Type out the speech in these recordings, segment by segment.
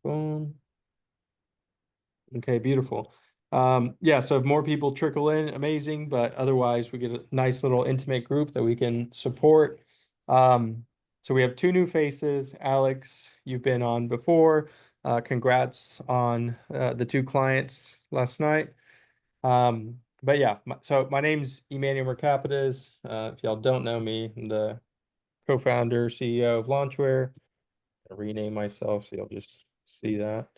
Boom. Okay, beautiful. Yeah, so if more people trickle in, amazing, but otherwise we get a nice little intimate group that we can support. So we have two new faces. Alex, you've been on before. Congrats on the two clients last night. But yeah, so my name's Emmanuel Mercapitas. If y'all don't know me, I'm the co-founder, CEO of Launchware. I rename myself, so you'll just see that.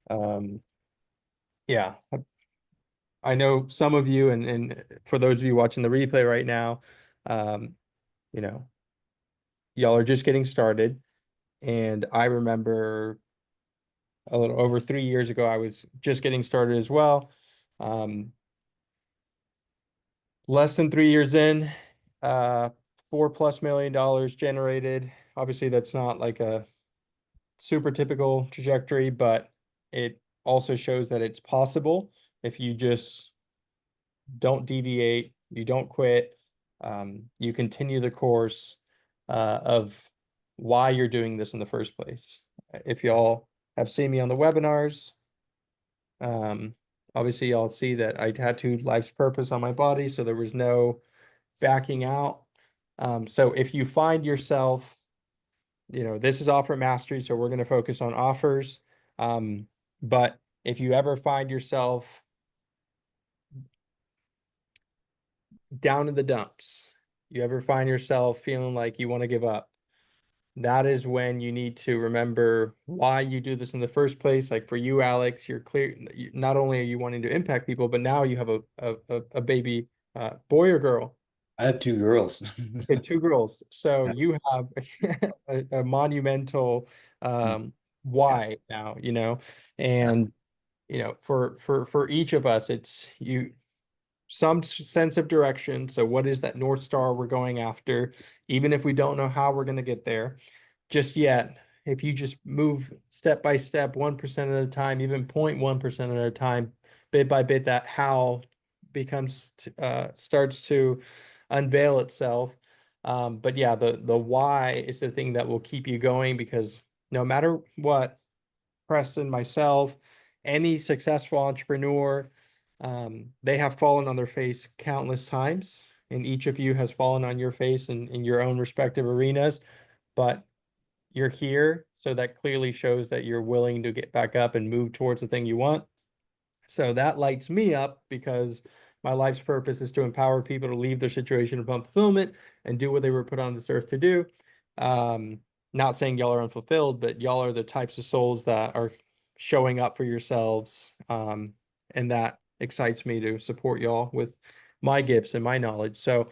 Um, yeah, I know some of you, and for those of you watching the replay right now, um, you know, y'all are just getting started. And I remember a little over 3 years ago, I was just getting started as well. Less than 3 years in, $4+ million generated. Obviously, that's not like a super typical trajectory, but it also shows that it's possible if you just don't deviate, you don't quit, you continue the course of why you're doing this in the first place. If y'all have seen me on the webinars, um, obviously y'all see that I tattooed life's purpose on my body, so there was no backing out. So if you find yourself, this is offer mastery, so we're going to focus on offers. But if you ever find yourself down in the dumps, you ever find yourself feeling like you want to give up, that is when you need to remember why you do this in the first place. Like for you, Alex, you're clear. Not only are you wanting to impact people, but now you have a baby, boy or girl. I have two girls. Okay, two girls. So you have a monumental why now, and for each of us, it's some sense of direction. So what is that North Star we're going after? Even if we don't know how we're going to get there just yet, if you just move step by step, 1% at a time, even 0.1% at a time, bit by bit, that how starts to unveil itself. But yeah, the why is the thing that will keep you going, because no matter what, Preston, myself, any successful entrepreneur, they have fallen on their face countless times, and each of you has fallen on your face in your own respective arenas. But you're here, so that clearly shows that you're willing to get back up and move towards the thing you want. So that lights me up, because my life's purpose is to empower people to leave their situation of unfulfillment and do what they were put on this earth to do. Um, Not saying y'all are unfulfilled, but y'all are the types of souls that are showing up for yourselves. And that excites me to support y'all with my gifts and my knowledge. So,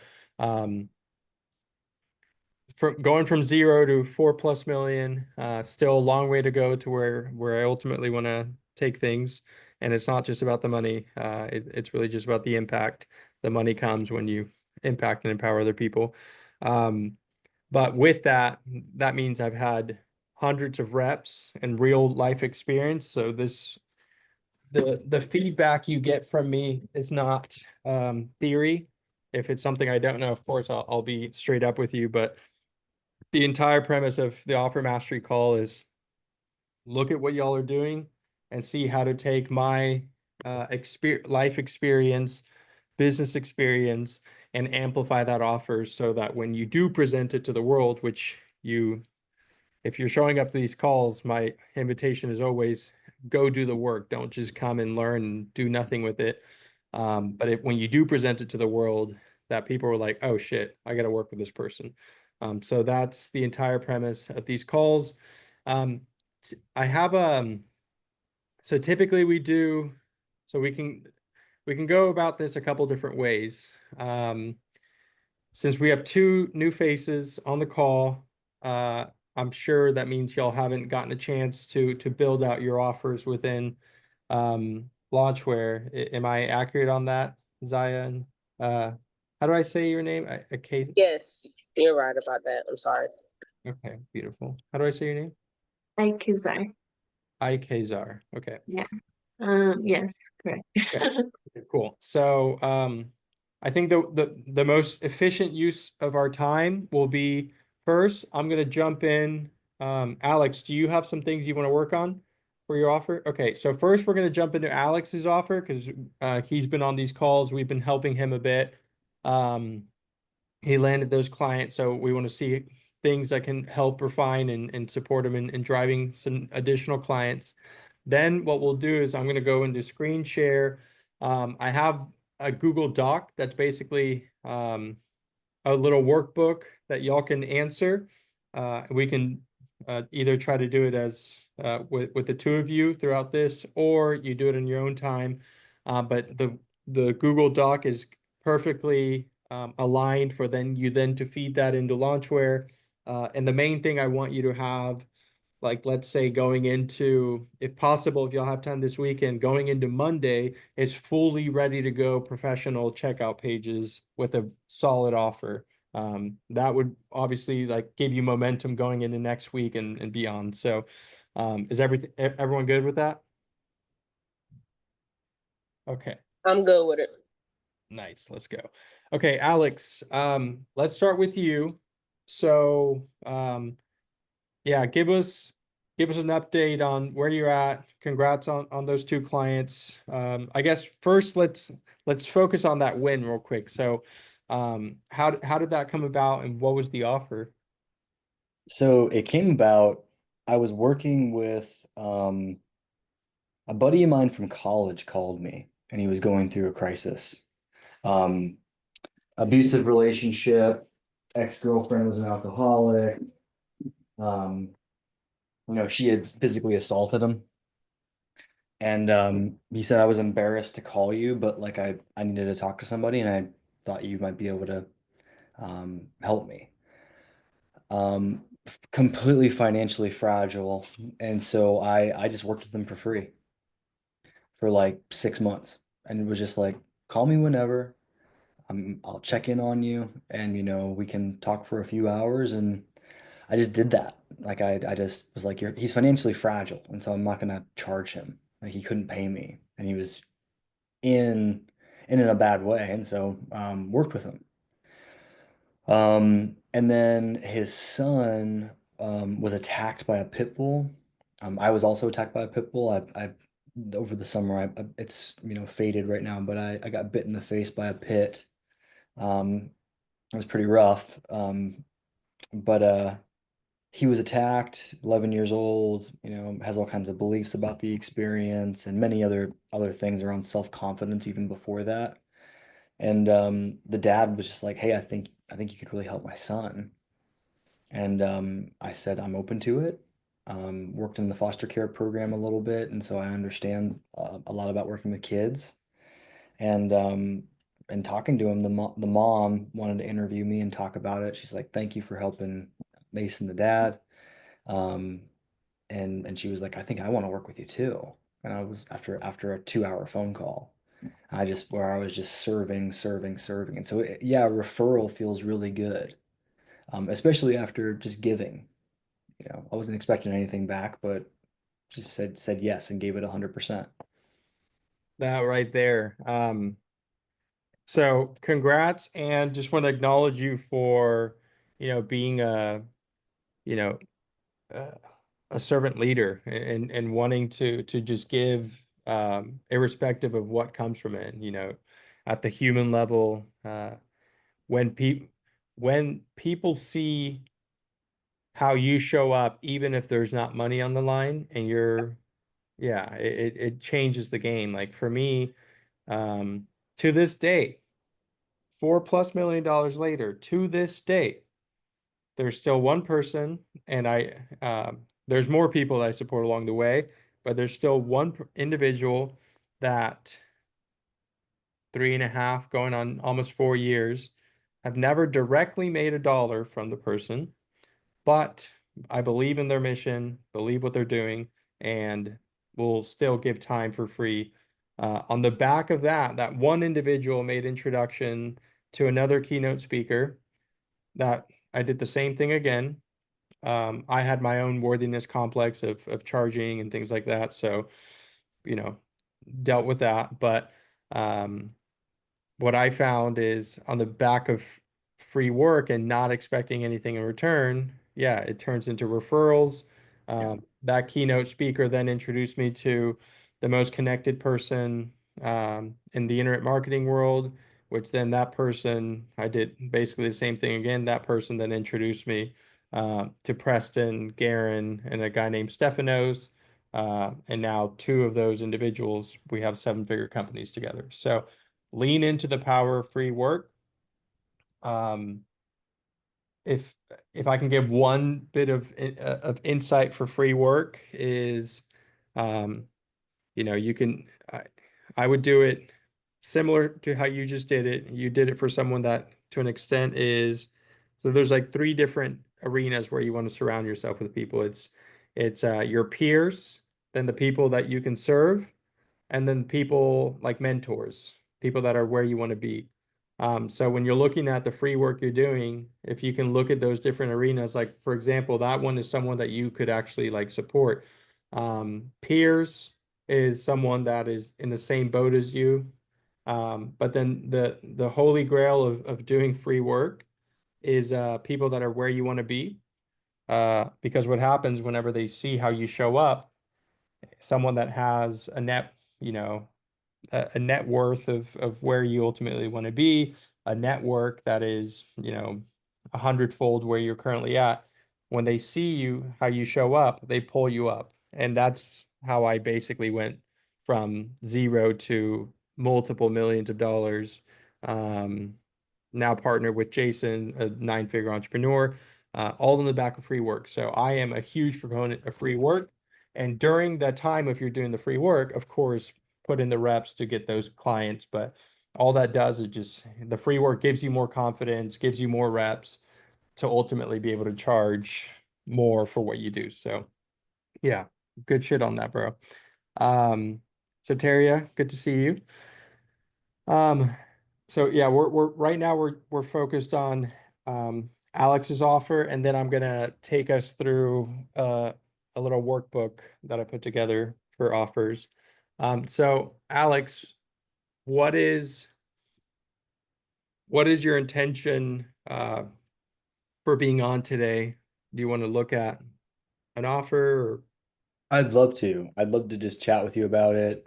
going from zero to 4+ million, still a long way to go to where I ultimately want to take things. And it's not just about the money. It's really just about the impact. The money comes when you impact and empower other people. But with that, that means I've had hundreds of reps and real life experience. So the feedback you get from me is not theory. If it's something I don't know, of course, I'll be straight up with you. But the entire premise of the offer mastery call is look at what y'all are doing and see how to take my life experience, business experience, and amplify that offer, so that when you do present it to the world, which if you're showing up to these calls, my invitation is always go do the work. Don't just come and learn and do nothing with it. But when you do present it to the world, that people are like, oh shit, I got to work with this person. So that's the entire premise of these calls. Um, I have so typically so we can go about this a couple different ways. Since we have two new faces on the call, uh, I'm sure that means y'all haven't gotten a chance to build out your offers within Launchware. Am I accurate on that, Zaya? And how do I say your name? Okay, Yes, you're right about that. I'm sorry. okay, beautiful. How do I say your name? Ikazar. Ikazar. Okay. Yeah. Yes, correct. Okay. Cool. So I think the most efficient use of our time will be, first, I'm gonna jump in. Alex, do you have some things you want to work on? for your offer? Okay, so first we're going to jump into Alex's offer because he's been on these calls. We've been helping him a bit. He landed those clients, so we want to see things that can help refine and support him in driving some additional clients. Then what we'll do is I'm going to go into screen share. I have a Google Doc that's basically a little workbook that y'all can answer. We can either try to do it as with the two of you throughout this, or you do it in your own time. But the Google Doc is perfectly aligned for you then to feed that into Launchware. And the main thing I want you to have, like, let's say going into, if possible, if y'all have time this weekend, going into Monday is fully ready to go professional checkout pages with a solid offer. That would obviously like give you momentum going into next week and beyond. So is everyone good with that? Okay. I'm good with it. Nice. Let's go. Okay, Alex, let's start with you. So, yeah, give us an update on where you're at. Congrats on those two clients. I guess first let's focus on that win real quick. So, how did that come about and what was the offer? So it came about, I was working with a buddy of mine from college called me and he was going through a crisis. Um, Abusive relationship, ex-girlfriend was an alcoholic. Um, she had physically assaulted him. And he said I was embarrassed to call you, but like I needed to talk to somebody and I thought you might be able to help me. Completely financially fragile. And so I just worked with them for free for like 6 months. And it was just like, call me whenever. I'll check in on you and we can talk for a few hours. And I just did that. Like I just was like, he's financially fragile, and so I'm not gonna charge him. Like he couldn't pay me and he was in in a bad way. And so worked with him. And then his son was attacked by a pit bull. I was also attacked by a pit bull. I over the summer, it's faded right now, but I got bit in the face by a pit. It was pretty rough. But he was attacked, 11 years old, has all kinds of beliefs about the experience and many other things around self-confidence even before that. And the dad was just like, "Hey, I think you could really help my son." And I said, "I'm open to it." Worked in the foster care program a little bit, and so I understand a lot about working with kids. And talking to him, the mom wanted to interview me and talk about it. She's like, "Thank you for helping Mason, the dad." Um, and she was like, "I think I want to work with you too." And I was after a 2-hour phone call. Where I was just serving, serving, serving. And so, yeah, referral feels really good, especially after just giving. I wasn't expecting anything back, but just said yes and gave it 100%. That right there. So congrats, and just want to acknowledge you for, being you know, uh, a servant leader and wanting to just give, irrespective of what comes from it, at the human level. When people see how you show up, even if there's not money on the line, and yeah, it changes the game. Like for me, to this day, $4+ million later, to this day, there's still one person, and there's more people that I support along the way, but there's still one individual that 3.5 going on almost 4 years have never directly made a dollar from the person, but I believe in their mission, believe what they're doing, and will still give time for free. On the back of that one individual made introduction to another keynote speaker that I did the same thing again. I had my own worthiness complex of charging and things like that. So, you know, dealt with that. But what I found is on the back of free work and not expecting anything in return, yeah, it turns into referrals. that keynote speaker then introduced me to the most connected person in the internet marketing world, which then that person, I did basically the same thing again. That person then introduced me to Preston, Garen, and a guy named Stefanos. And now two of those individuals, we have seven-figure companies together. So lean into the power of free work. Um, if if I can give one bit of insight for free work is, um, you can I would do it similar to how you just did it. You did it for someone that to an extent is so there's like three different arenas where you want to surround yourself with people. It's your peers, then the people that you can serve, and then people like mentors, people that are where you want to be. So when you're looking at the free work you're doing, if you can look at those different arenas, like for example, that one is someone that you could actually like support. Peers is someone that is in the same boat as you. But then the holy grail of doing free work is people that are where you want to be. Because what happens whenever they see how you show up, someone that has a net, you know, a net worth of where you ultimately want to be, a network that is, 100-fold where you're currently at. When they see you, how you show up, they pull you up. And that's how I basically went from zero to multiple millions of dollars. Um, Now partnered with Jason, a nine-figure entrepreneur, all in the back of free work. So I am a huge proponent of free work. And during that time, if you're doing the free work, of course, put in the reps to get those clients. But all that does is just the free work gives you more confidence, gives you more reps to ultimately be able to charge more for what you do. So yeah, good shit on that, bro. So Taria, good to see you. Um, so yeah, we're right now we're focused on Alex's offer, and then I'm gonna take us through a little workbook that I put together for offers. So Alex, what is what is your intention for being on today? Do you want to look at an offer or I'd love to. I'd love to just chat with you about it.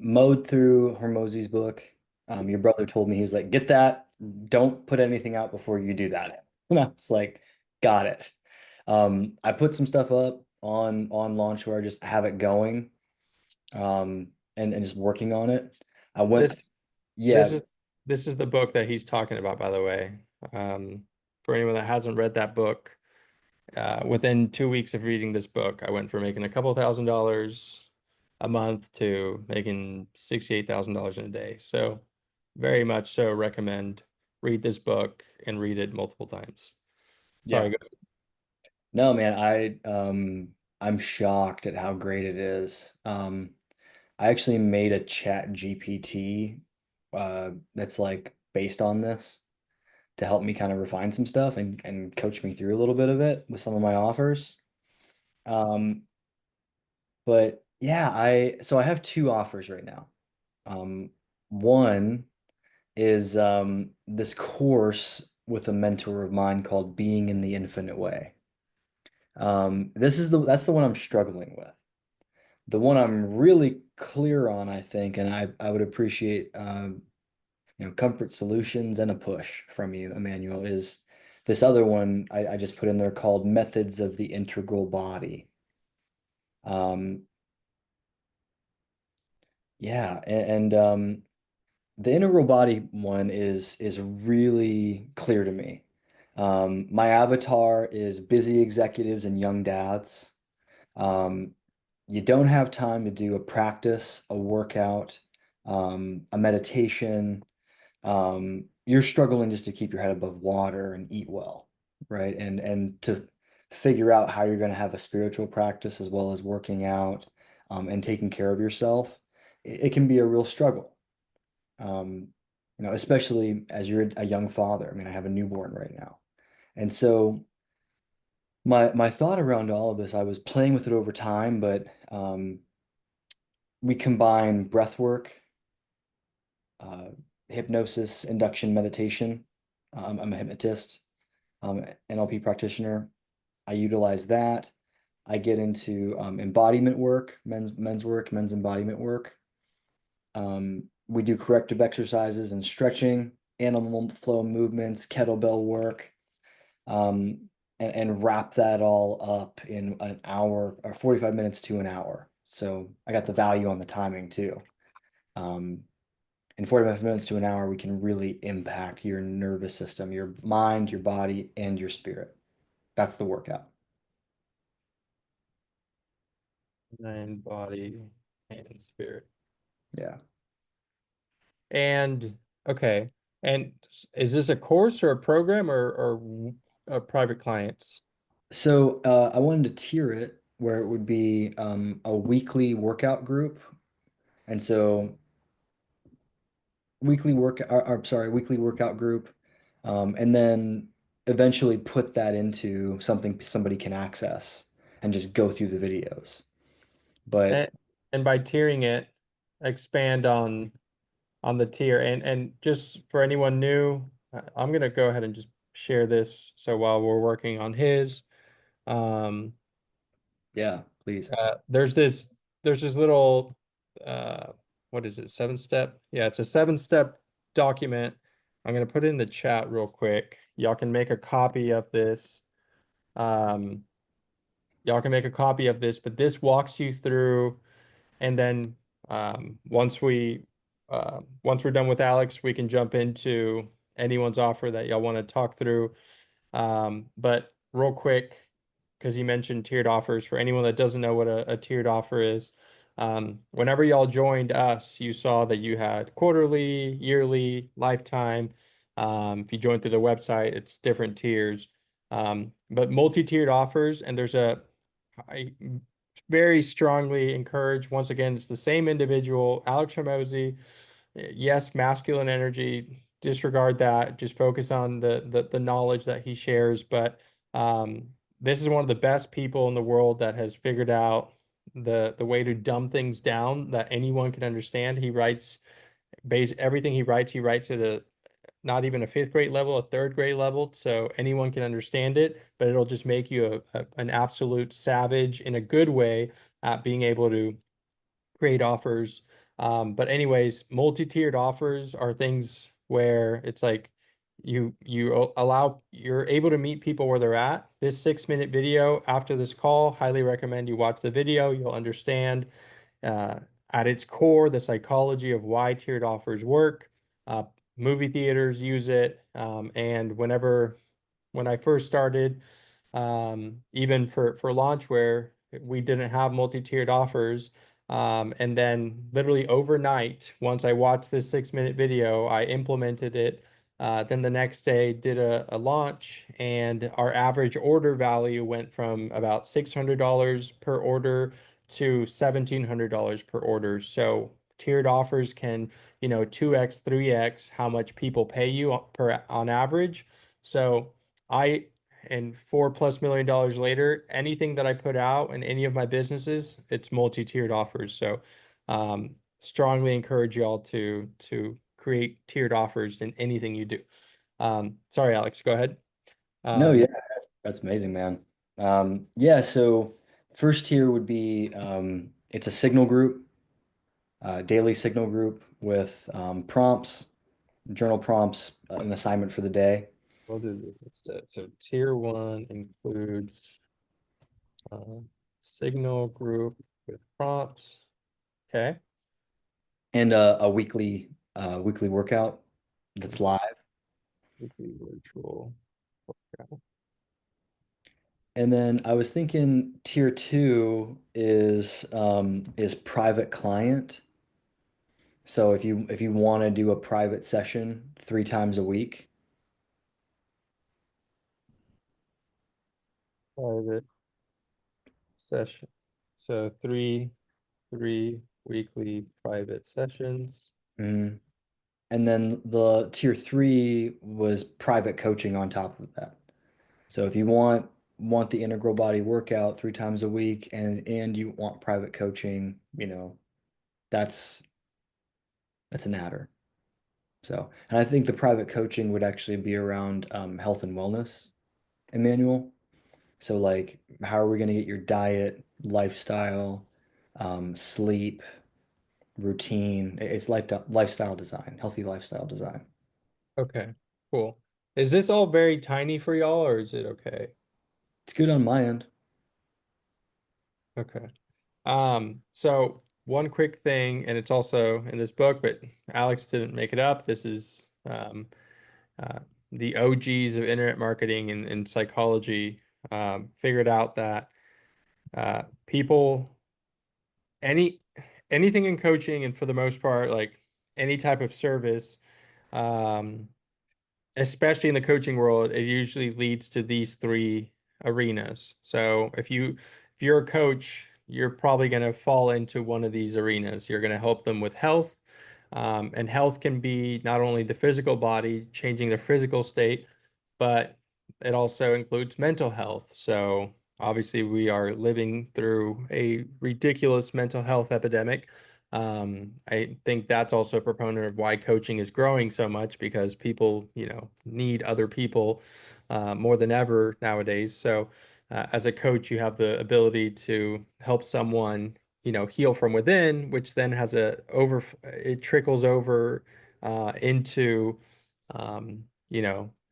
Mowed through Hormozy's book. Your brother told me he was like, get that. Don't put anything out before you do that. And I was like, got it. I put some stuff up on Launchware, just have it going, and just working on it. I went, this this yeah, is this is the book that he's talking about, by the way. For anyone that hasn't read that book, within 2 weeks of reading this book, I went from making a couple $1,000s a month to making $68,000 in a day. So very much so recommend read this book and read it multiple times. yeah. Sorry, go. No, man, I'm shocked at how great it is. I actually made a chat GPT that's like based on this to help me kind of refine some stuff and coach me through a little bit of it with some of my offers. Um, but yeah, I have two offers right now. Um, One is this course with a mentor of mine called Being in the Infinite Way. That's the one I'm struggling with. The one I'm really clear on, I think, and I would appreciate comfort solutions and a push from you, Emmanuel, is this other one I just put in there called Methods of the Integral Body. Um, yeah, and the integral body one is really clear to me. My avatar is busy executives and young dads. Um, you don't have time to do a practice, a workout, a meditation. You're struggling just to keep your head above water and eat well, right? And to figure out how you're going to have a spiritual practice as well as working out, and taking care of yourself, it can be a real struggle. Um, especially as you're a young father. I mean, I have a newborn right now. And so my thought around all of this, I was playing with it over time, but we combine breath work, uh, hypnosis, induction meditation. I'm a hypnotist, NLP practitioner. I utilize that. I get into embodiment work, men's work, men's embodiment work. We do corrective exercises and stretching, animal flow movements, kettlebell work, and wrap that all up in an hour or 45 minutes to an hour. So I got the value on the timing too. In 45 minutes to an hour, we can really impact your nervous system, your mind, your body, and your spirit. That's the workout. Mind, body, and spirit. Yeah. And okay. And is this a course or a program or private clients? So I wanted to tier it where it would be a weekly workout group. And so weekly workout group, and then eventually put that into something somebody can access and just go through the videos. But And by tiering it, expand on the tier. And just for anyone new, I'm gonna go ahead and just share this. So while we're working on his, um, yeah, please. there's this little uh what is it, 7-step? Yeah, it's a 7-step document. I'm gonna put it in the chat real quick. Y'all can make a copy of this. Um, y'all can make a copy of this, but this walks you through, and then once we're done with Alex, we can jump into anyone's offer that y'all want to talk through. But real quick, because you mentioned tiered offers, for anyone that doesn't know what a tiered offer is, whenever y'all joined us, you saw that you had quarterly, yearly, lifetime. If you joined through the website, it's different tiers. But multi-tiered offers, and I very strongly encourage, once again, it's the same individual, Alex Hormozy. Yes, masculine energy, disregard that. Just focus on the knowledge that he shares. But um, this is one of the best people in the world that has figured out the way to dumb things down that anyone can understand. He writes base everything he writes at a not even a fifth grade level, a third grade level, so anyone can understand it, but it'll just make you an absolute savage in a good way at being able to create offers. But anyways, multi-tiered offers are things where it's like you're able to meet people where they're at. This 6-minute video after this call, highly recommend you watch the video. You'll understand uh, at its core the psychology of why tiered offers work. Uh, Movie theaters use it, and when I first started, even for Launchware, we didn't have multi-tiered offers. And then literally overnight, once I watched this 6-minute video, I implemented it. Then the next day did a launch, and our average order value went from about $600 per order to $1,700 per order. So tiered offers can, 2x, 3x how much people pay you on average. So I and $4+ million later, anything that I put out in any of my businesses, it's multi-tiered offers. So strongly encourage y'all to create tiered offers in anything you do. Sorry, Alex, go ahead. No, yeah, that's amazing, man. Yeah, so first tier would be it's a signal group, daily signal group with prompts, journal prompts, an assignment for the day. We'll do this instead. So tier 1 includes uh, signal group with prompts. Okay. And a weekly workout that's live. Weekly virtual workout. And then I was thinking tier two is private client. So if you want to do a private session 3 times a week, Private session. So three weekly private sessions. mm, and then the tier three was private coaching on top of that. So if you want the integral body workout 3 times a week and you want private coaching, that's that's an adder. So, and I think the private coaching would actually be around health and wellness, Emmanuel. So like, how are we going to get your diet, lifestyle, sleep, routine? It's lifestyle design, healthy lifestyle design. Okay, cool. Is this all very tiny for y'all, or is it okay? It's good on my end. Okay. So one quick thing, and it's also in this book, but Alex didn't make it up. This is uh, the OGs of internet marketing and psychology figured out that people any anything in coaching and for the most part, like any type of service, um, especially in the coaching world, it usually leads to these three arenas. So if you're a coach, you're probably going to fall into one of these arenas. You're going to help them with health. And health can be not only the physical body, changing their physical state, but it also includes mental health. So obviously, we are living through a ridiculous mental health epidemic. I think that's also a proponent of why coaching is growing so much because people, need other people more than ever nowadays. So, as a coach, you have the ability to help someone, heal from within, which then it trickles over into,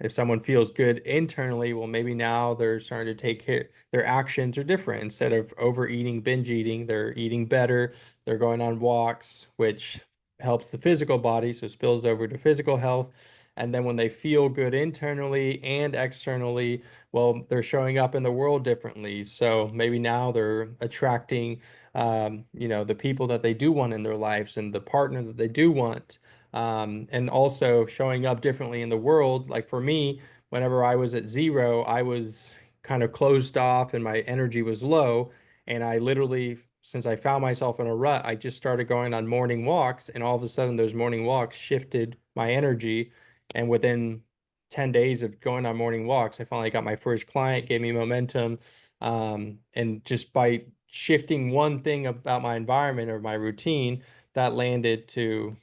if someone feels good internally, well, maybe now they're starting to take care, their actions are different. Instead of overeating, binge eating, they're eating better, they're going on walks, which helps the physical body, so spills over to physical health. And then when they feel good internally and externally, well, they're showing up in the world differently. So maybe now they're attracting, the people that they do want in their lives and the partner that they do want. And also showing up differently in the world. Like for me, whenever I was at zero, I was kind of closed off and my energy was low. And I literally, since I found myself in a rut, I just started going on morning walks. And all of a sudden, those morning walks shifted my energy. And within 10 days of going on morning walks, I finally got my first client, gave me momentum. And just by shifting one thing about my environment or my routine, that landed to,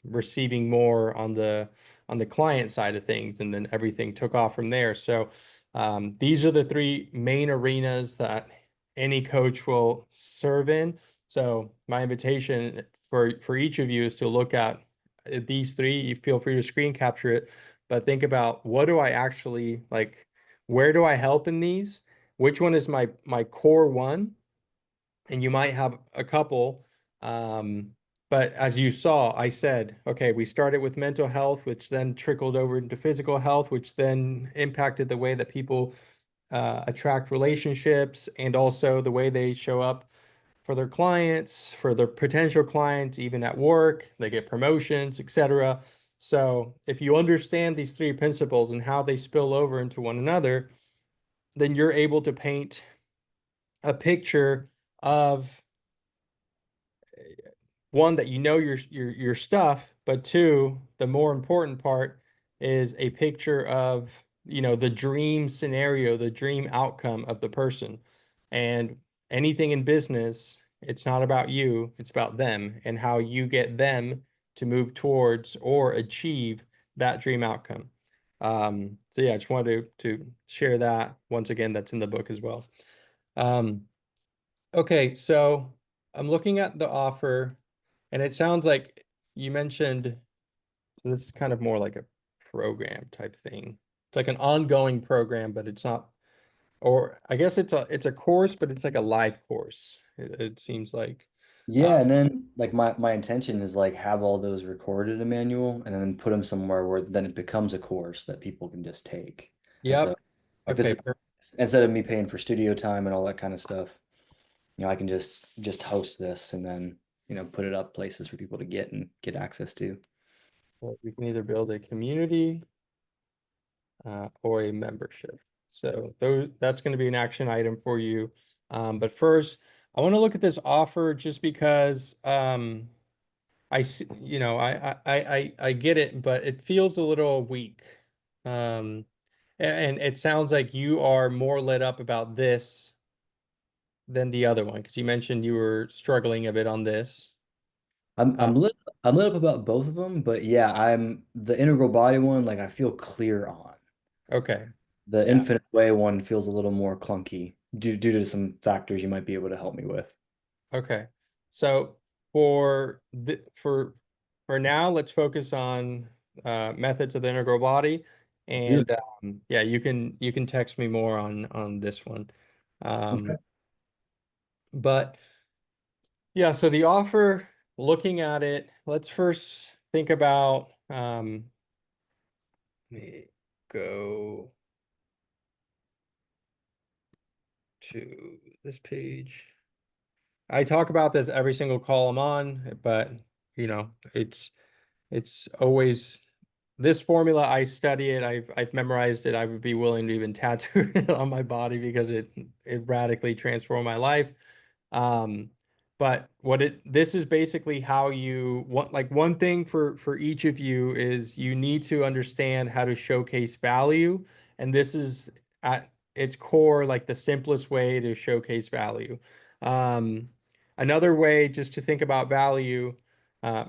receiving more on the client side of things, and then everything took off from there. So these are the three main arenas that any coach will serve in. So my invitation for each of you is to look at these three. You feel free to screen capture it, but think about what do I actually like? Where do I help in these? Which one is my core one? And you might have a couple. Um, but as you saw, I said, okay, we started with mental health, which then trickled over into physical health, which then impacted the way that people attract relationships and also the way they show up for their clients, for their potential clients, even at work, they get promotions, etc. So if you understand these three principles and how they spill over into one another, then you're able to paint a picture of one, that your stuff, but two, the more important part is a picture of, the dream scenario, the dream outcome of the person. And anything in business, it's not about you, it's about them and how you get them to move towards or achieve that dream outcome. So yeah, I just wanted to share that once again, that's in the book as well. Um, Okay, so I'm looking at the offer, and it sounds like you mentioned this is kind of more like a program type thing. It's like an ongoing program, but it's not, or I guess it's a course, but it's like a live course. It seems like. Yeah, and then like my intention is like have all those recorded in a manual and then put them somewhere where then it becomes a course that people can just take. And so Yep. like this Okay. is instead of me paying for studio time and all that kind of stuff, I can just host this and then, put it up places for people to get and get access to. Well, we can either build a community or a membership. So that's going to be an action item for you. But first, I want to look at this offer just because I see, I get it, but it feels a little weak. And it sounds like you are more lit up about this than the other one because you mentioned you were struggling a bit on this. I'm Uh, I'm lit I'm lit up about both of them, but yeah, I'm the integral body one, like I feel clear on. okay. The Yeah. infinite way one feels a little more clunky due to some factors you might be able to help me with. Okay. So for the for now, let's focus on methods of the integral body. Do And yeah, you can text me more on this one. okay. Um, but yeah, so the offer, looking at it, let's first think about let me go to this page. I talk about this every single call I'm on, but you know, it's always this formula. I study it. I've memorized it. I would be willing to even tattoo it on my body because it radically transformed my life. Um, but this is basically how you want, like, one thing for each of you is you need to understand how to showcase value, and this is at its core like the simplest way to showcase value. Um, Another way just to think about value,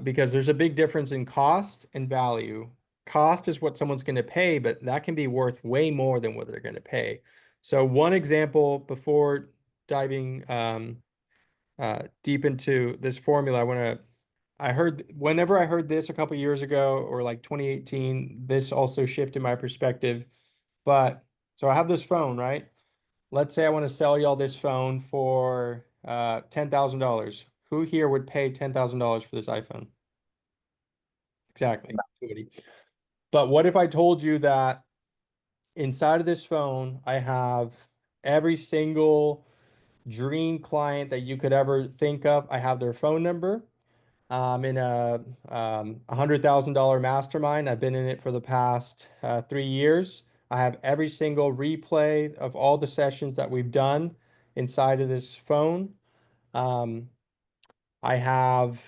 because there's a big difference in cost and value. Cost is what someone's going to pay, but that can be worth way more than what they're going to pay. So one example before diving deep into this formula, whenever I heard this a couple years ago or like 2018, this also shifted my perspective. But so I have this phone, right? Let's say I want to sell y'all this phone for $10,000. Who here would pay $10,000 for this iPhone? Exactly. Nobody. But what if I told you that inside of this phone, I have every single dream client that you could ever think of? I have their phone number. I'm in a $100,000 mastermind. I've been in it for the past 3 years. I have every single replay of all the sessions that we've done inside of this phone. Um, I have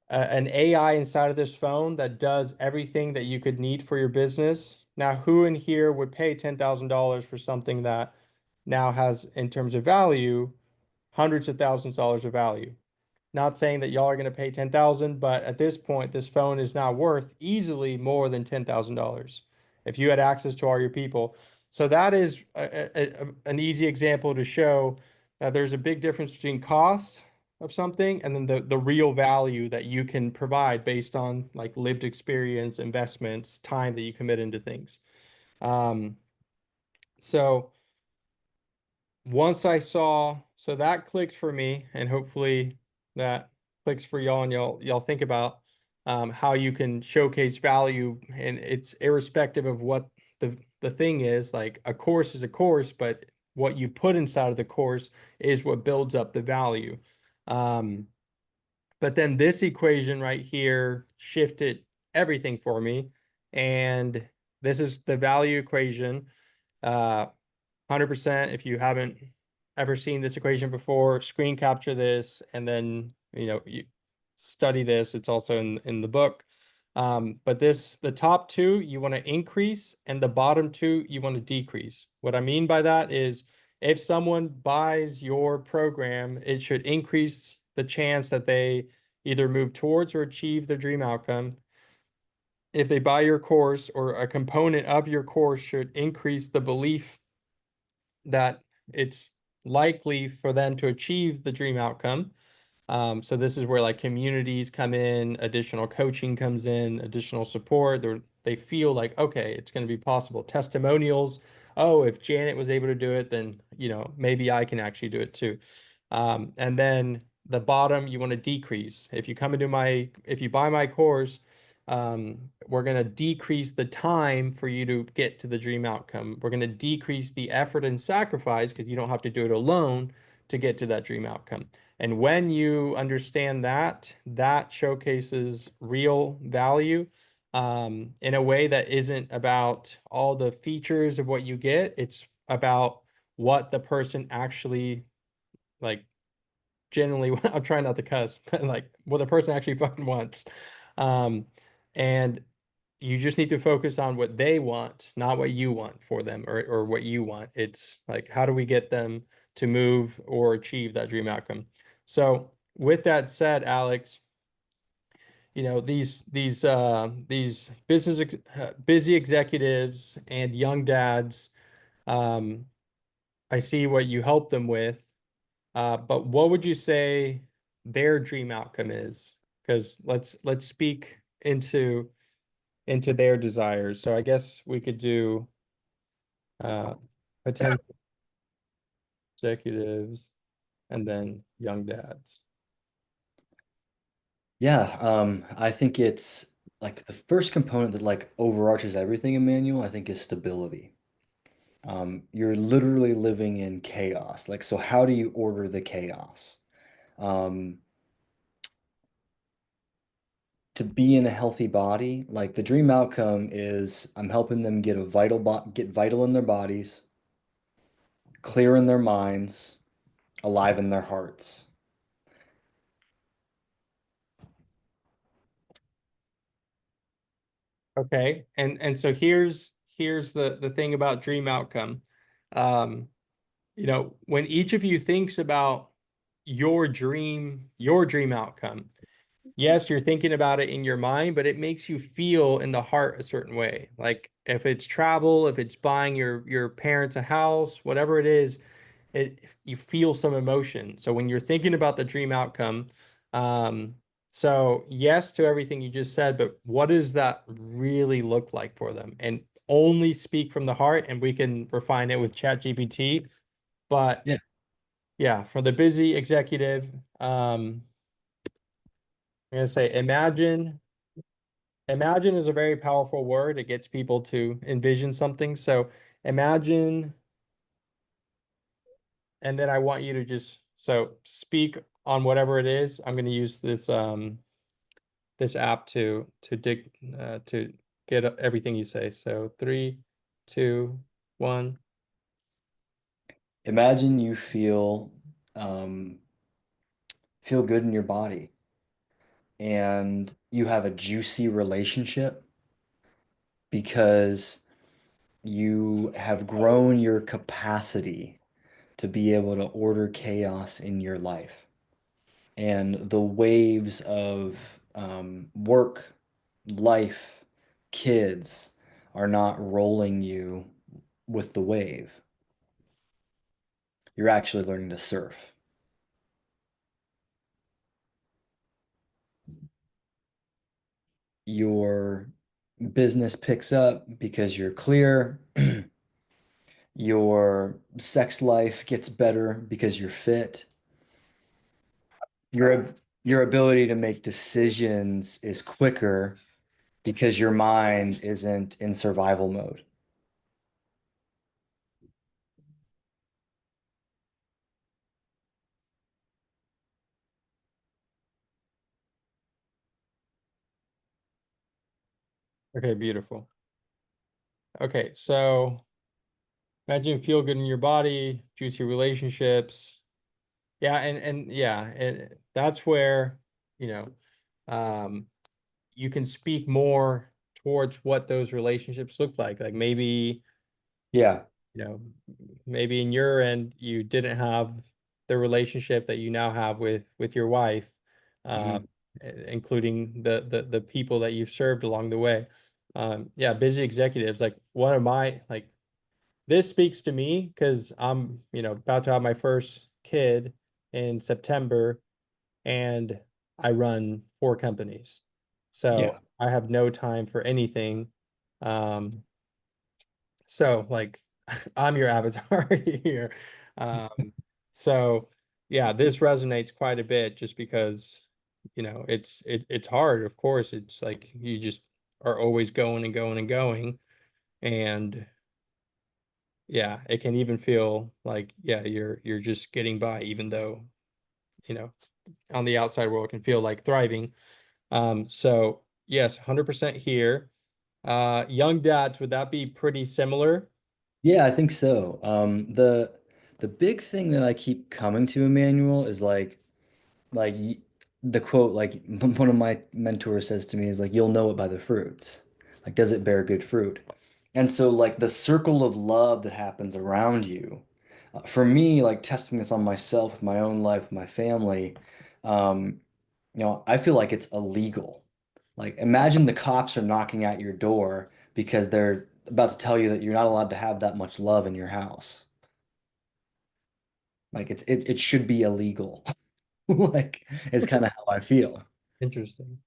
an AI inside of this phone that does everything that you could need for your business. Now, who in here would pay $10,000 for something that now has, in terms of value, hundreds of thousands of dollars of value? Not saying that y'all are going to pay 10,000, but at this point, this phone is now worth easily more than $10,000 if you had access to all your people. So that is an easy example to show that there's a big difference between cost of something and then the real value that you can provide based on like lived experience, investments, time that you commit into things. Um, so once I saw, so that clicked for me, and hopefully that clicks for y'all, and y'all think about how you can showcase value, and it's irrespective of what the thing is. Like a course is a course, but what you put inside of the course is what builds up the value. Um, but then this equation right here shifted everything for me, and this is the value equation. 100%. If you haven't ever seen this equation before, screen capture this and then, you study this. It's also in the book. But the top two, you want to increase, and the bottom two, you want to decrease. What I mean by that is if someone buys your program, it should increase the chance that they either move towards or achieve their dream outcome. If they buy your course, or a component of your course should increase the belief that it's likely for them to achieve the dream outcome. So this is where like communities come in, additional coaching comes in, additional support. They feel like, okay, it's going to be possible. Testimonials. Oh, if Janet was able to do it, then, maybe I can actually do it too. And then the bottom, you want to decrease. If you buy my course, we're going to decrease the time for you to get to the dream outcome. We're going to decrease the effort and sacrifice because you don't have to do it alone to get to that dream outcome. And when you understand that, that showcases real value in a way that isn't about all the features of what you get. It's about what the person actually, like, generally, I'm trying not to cuss, but like what the person actually fucking wants. Um, and you just need to focus on what they want, not what you want for them, or what you want. It's like, how do we get them to move or achieve that dream outcome? So with that said, Alex, these busy executives and young dads. Um, I see what you help them with, but what would you say their dream outcome is? Because let's speak into their desires. So I guess we could do uh, potential executives and then young dads. Yeah, I think it's like the first component that like overarches everything in manual, I think is stability. You're literally living in chaos. Like, so how do you order the chaos? Um, to be in a healthy body, like the dream outcome is I'm helping them get get vital in their bodies, clear in their minds, alive in their hearts. Okay. And so here's the thing about dream outcome. Um, when each of you thinks about your dream outcome, yes, you're thinking about it in your mind, but it makes you feel in the heart a certain way. Like if it's travel, if it's buying your parents a house, whatever it is, you feel some emotion. So when you're thinking about the dream outcome, um, so yes to everything you just said, but what does that really look like for them? And only speak from the heart, and we can refine it with ChatGPT. But Yeah. yeah, for the busy executive, I'm gonna say imagine. Imagine is a very powerful word. It gets people to envision something. So imagine, and then I want you to just speak on whatever it is. I'm going to use this app to get everything you say. So three, two, one. Imagine you um, feel good in your body and you have a juicy relationship because you have grown your capacity to be able to order chaos in your life. And the waves of work, life, kids are not rolling you with the wave. You're actually learning to surf. Your business picks up because you're clear. Your sex life gets better because you're fit. Your ability to make decisions is quicker because your mind isn't in survival mode. Okay, beautiful. Okay, so imagine feel good in your body, juicy relationships. Yeah, and yeah, and that's where, you know, um, you can speak more towards what those relationships look like. Like maybe, Yeah. you know, maybe in your end you didn't have the relationship that you now have with your wife, uh, Mhm. including the people that you've served along the way. Yeah, busy executives, like one of my like this speaks to me because I'm, about to have my first kid in September, and I run four companies. So Yeah. I have no time for anything. Um, so like I'm your avatar here. Um, so yeah, this resonates quite a bit just because, it's hard. Of course, it's like you just are always going and going and going. And yeah, it can even feel like, yeah, you're just getting by, even though, you know, on the outside world can feel like thriving. So yes, 100% here. Young dads, would that be pretty similar? Yeah, I think so. The big thing that I keep coming to, Emmanuel, is like the quote like one of my mentors says to me is like you'll know it by the fruits. Like does it bear good fruit? And so like the circle of love that happens around you. For me, like testing this on myself, with my own life, my family, I feel like it's illegal. Like, imagine the cops are knocking at your door because they're about to tell you that you're not allowed to have that much love in your house. Like, it should be illegal. Like, it's kind of how I feel. Interesting.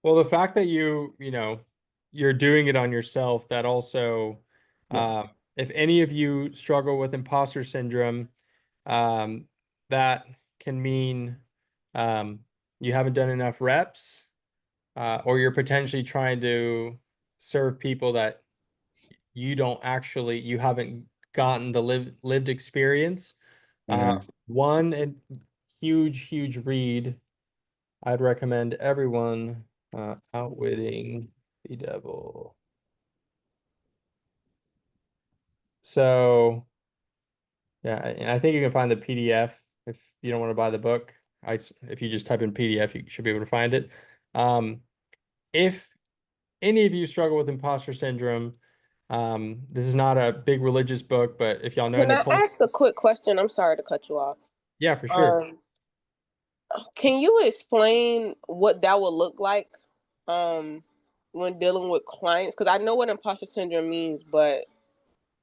Well, the fact that you're doing it on yourself, that also, Yeah. if any of you struggle with imposter syndrome, um, that can mean um, you haven't done enough reps, or you're potentially trying to serve people that you haven't gotten the lived experience. Uh, Mhm. one and huge read I'd recommend everyone, Outwitting the Devil. So yeah, and I think you can find the PDF if you don't want to buy the book. If you just type in PDF, you should be able to find it. Um, if any of you struggle with imposter syndrome, this is not a big religious book, but if y'all know Can I Napoleon, ask a quick question? I'm sorry to cut you off. yeah, for sure. Um, can you explain what that would look like um, when dealing with clients? Because I know what imposter syndrome means, but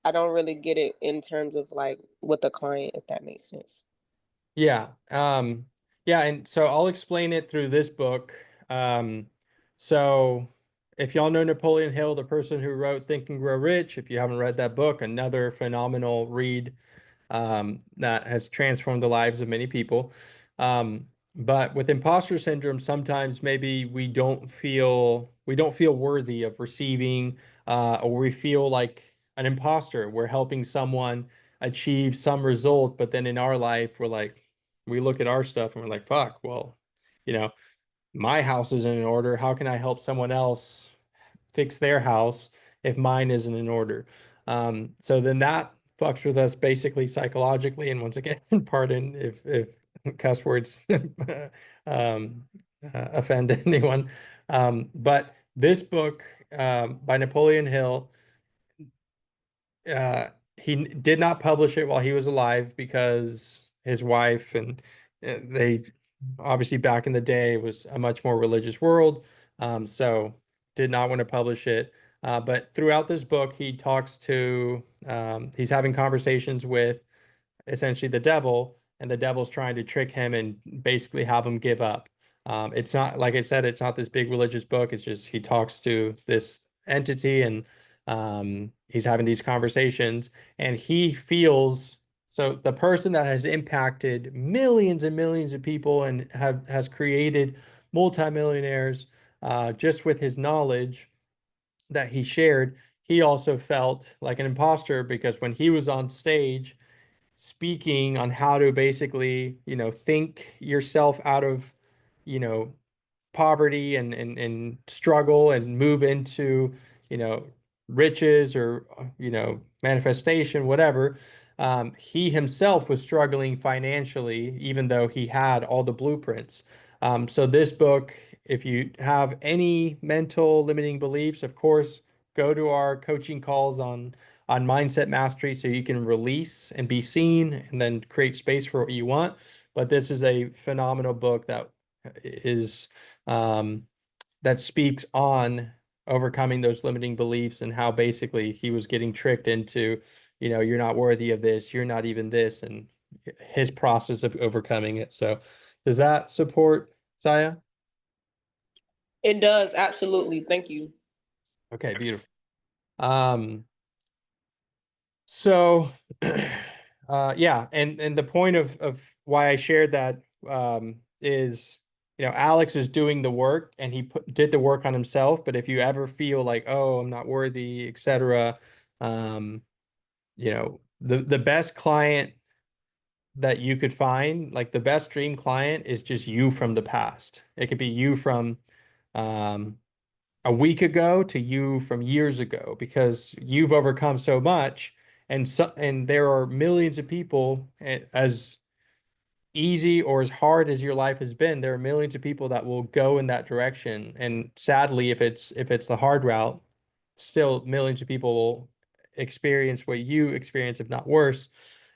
I don't really get it in terms of like with the client, if that makes sense. Yeah. Yeah, and so I'll explain it through this book. So if y'all know Napoleon Hill, the person who wrote Think and Grow Rich, if you haven't read that book, another phenomenal read, that has transformed the lives of many people. But with imposter syndrome, sometimes maybe we don't feel worthy of receiving, or we feel like an imposter. We're helping someone achieve some result, but then in our life, we look at our stuff and we're like, fuck, well, you know, my house isn't in order. How can I help someone else fix their house if mine isn't in order? So then that fucks with us basically psychologically. And once again, pardon if cuss words offend anyone. But this book, by Napoleon Hill, uh, he did not publish it while he was alive because his wife and they obviously back in the day it was a much more religious world, so did not want to publish it. But throughout this book, he's having conversations with essentially the devil, and the devil's trying to trick him and basically have him give up. It's not, like I said, it's not this big religious book. It's just he talks to this entity, and he's having these conversations, and he feels so the person that has impacted millions and millions of people and has created multimillionaires, just with his knowledge that he shared, he also felt like an imposter because when he was on stage speaking on how to basically, think yourself out of, you know, poverty and struggle and move into, you know, riches or, manifestation, whatever. He himself was struggling financially, even though he had all the blueprints. So this book, if you have any mental limiting beliefs, of course, go to our coaching calls on mindset mastery so you can release and be seen and then create space for what you want. But this is a phenomenal book is um, that speaks on overcoming those limiting beliefs and how basically he was getting tricked into, you're not worthy of this, you're not even this, and his process of overcoming it. So, does that support Saya? It does, absolutely. Thank you. Okay, beautiful. Um, so, yeah, and the point of why I shared that, is, Alex is doing the work and did the work on himself. But if you ever feel like, oh, I'm not worthy, etc., um, the best client that you could find, like the best dream client, is just you from the past. It could be you from um, a week ago to you from years ago because you've overcome so much, and there are millions of people, as easy or as hard as your life has been, there are millions of people that will go in that direction. And sadly, if it's the hard route, still millions of people will experience what you experience, if not worse.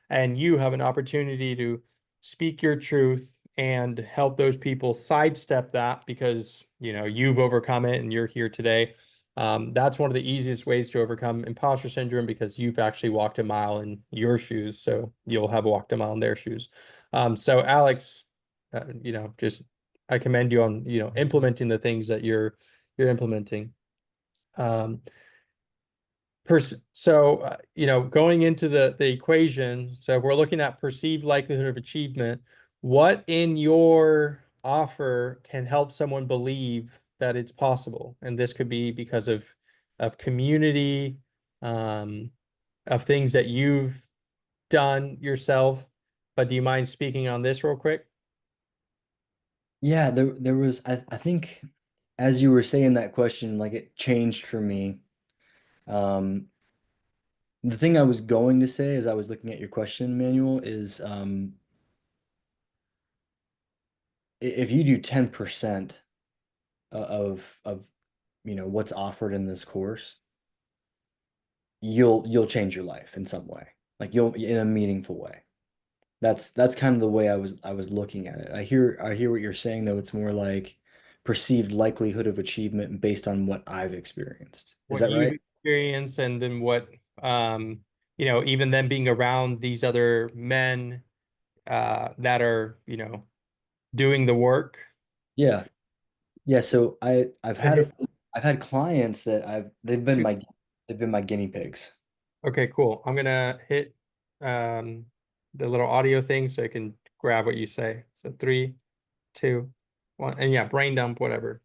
And you have an opportunity to speak your truth, and help those people sidestep that because you've overcome it and you're here today. That's one of the easiest ways to overcome imposter syndrome because you've actually walked a mile in your shoes, so you'll have walked a mile in their shoes. So Alex, just I commend you on implementing the things that you're implementing. Going into the equation, so if we're looking at perceived likelihood of achievement, what in your offer can help someone believe that it's possible? And this could be because of community, um, of things that you've done yourself. But do you mind speaking on this real quick? Yeah, there was I think as you were saying that question, like it changed for me. Um, the thing I was going to say as I was looking at your question manual is if you do 10% of what's offered in this course, you'll change your life in some way. Like you'll in a meaningful way. That's kind of the way I was looking at it. I hear what you're saying though. It's more like perceived likelihood of achievement based on what I've experienced. Is What that you've right? experienced, and then what even then being around these other men that are doing the work. Yeah. Yeah, so I've Gonna had hit I've had clients that two. they've been my guinea pigs. Okay, cool. I'm gonna hit um the little audio thing so I can grab what you say. So three, two, one, and yeah, brain dump, whatever.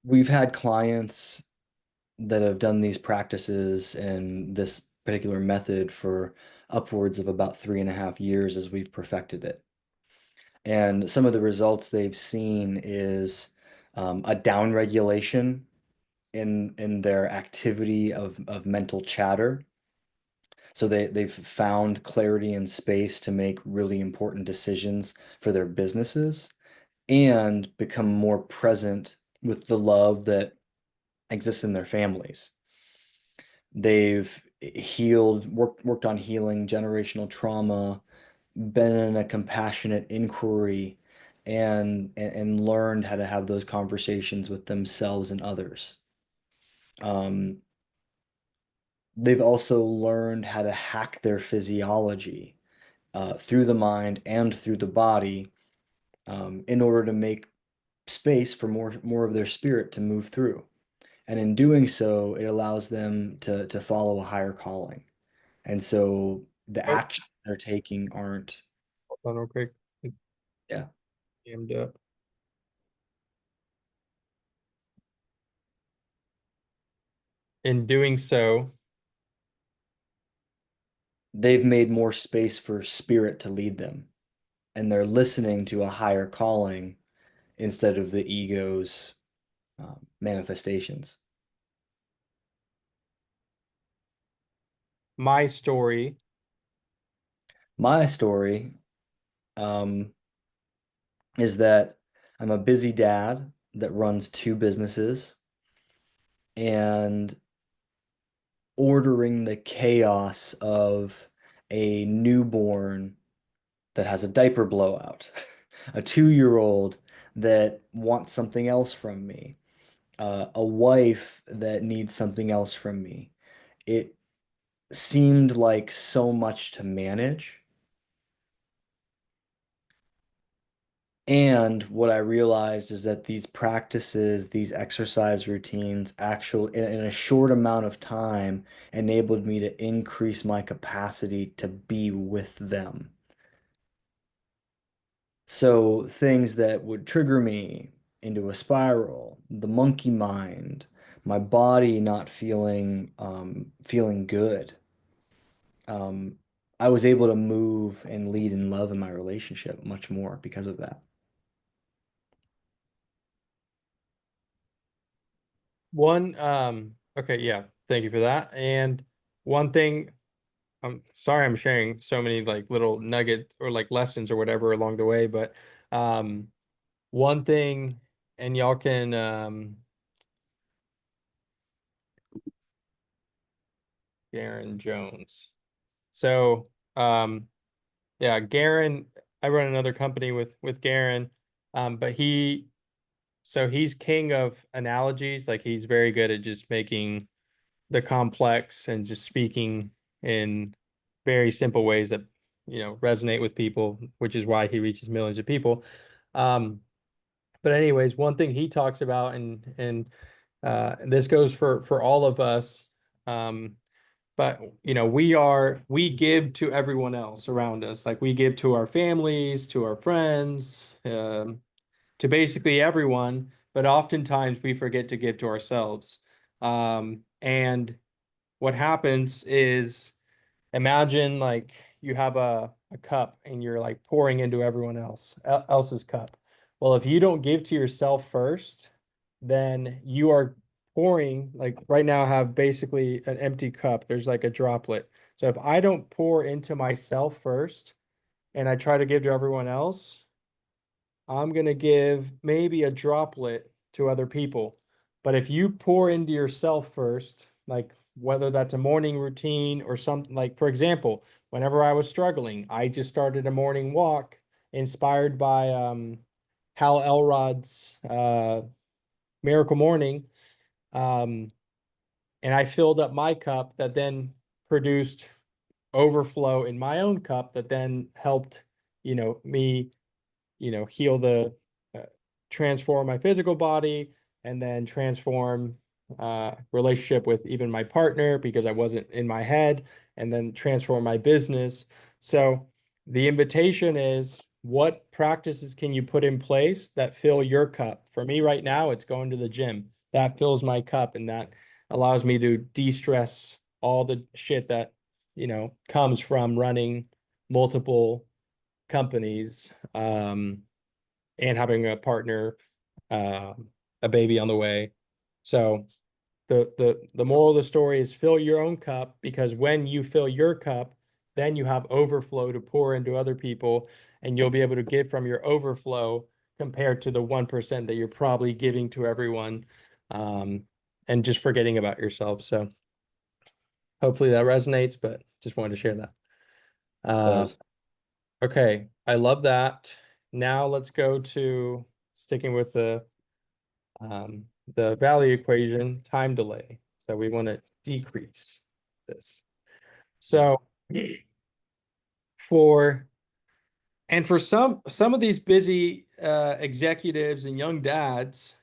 We've had clients that have done these practices and this particular method for upwards of about 3.5 years as we've perfected it. And some of the results they've seen is a downregulation in their activity of mental chatter. So they've found clarity and space to make really important decisions for their businesses and become more present with the love that exists in their families. They've worked on healing generational trauma, been in a compassionate inquiry, and learned how to have those conversations with themselves and others. Um, they've also learned how to hack their physiology through the mind and through the body in order to make space for more of their spirit to move through. And in doing so, it allows them to follow a higher calling. And so the Oh, actions they're taking aren't, hold on real quick. It yeah, jammed up. In doing so, they've made more space for spirit to lead them. And they're listening to a higher calling instead of the ego's manifestations. my story, My story um, is that I'm a busy dad that runs two businesses and ordering the chaos of a newborn that has a diaper blowout, a 2-year-old that wants something else from me, a wife that needs something else from me. It seemed like so much to manage. And what I realized is that these practices, these exercise routines, actually, in a short amount of time, enabled me to increase my capacity to be with them. So things that would trigger me into a spiral, the monkey mind, my body not feeling good. Um, I was able to move and lead in love in my relationship much more because of that. one, okay, yeah, thank you for that. And one thing, I'm sorry I'm sharing so many like little nuggets or like lessons or whatever along the way, but um one thing, and y'all can Garen Jones. So yeah, Garen, I run another company with Garen, but he's king of analogies. Like he's very good at just making the complex and just speaking in very simple ways that resonate with people, which is why he reaches millions of people. Um, but anyways, one thing he talks about, and this goes for all of us, um, but we give to everyone else around us. Like we give to our families, to our friends, to basically everyone, but oftentimes we forget to give to ourselves. And what happens is, imagine like you have a cup and you're like pouring into everyone else's cup. Well, if you don't give to yourself first, then you are pouring, like right now I have basically an empty cup. There's like a droplet. So if I don't pour into myself first and I try to give to everyone else, I'm gonna give maybe a droplet to other people. But if you pour into yourself first, like whether that's a morning routine or something, like for example, whenever I was struggling, I just started a morning walk inspired by Hal Elrod's Miracle Morning. Um, and I filled up my cup that then produced overflow in my own cup that then helped, me heal uh, transform my physical body and then transform relationship with even my partner because I wasn't in my head and then transform my business. So the invitation is, what practices can you put in place that fill your cup? For me right now, it's going to the gym. That fills my cup and that allows me to de-stress all the shit that, comes from running multiple companies, and having a partner, a baby on the way. So the moral of the story is fill your own cup, because when you fill your cup, then you have overflow to pour into other people, and you'll be able to give from your overflow compared to the 1% that you're probably giving to everyone, um, and just forgetting about yourself. So hopefully that resonates, but just wanted to share that. Does. Okay, I love that. Now let's go to sticking with um, the value equation, time delay. So we want to decrease this. So for for some of these busy executives and young dads,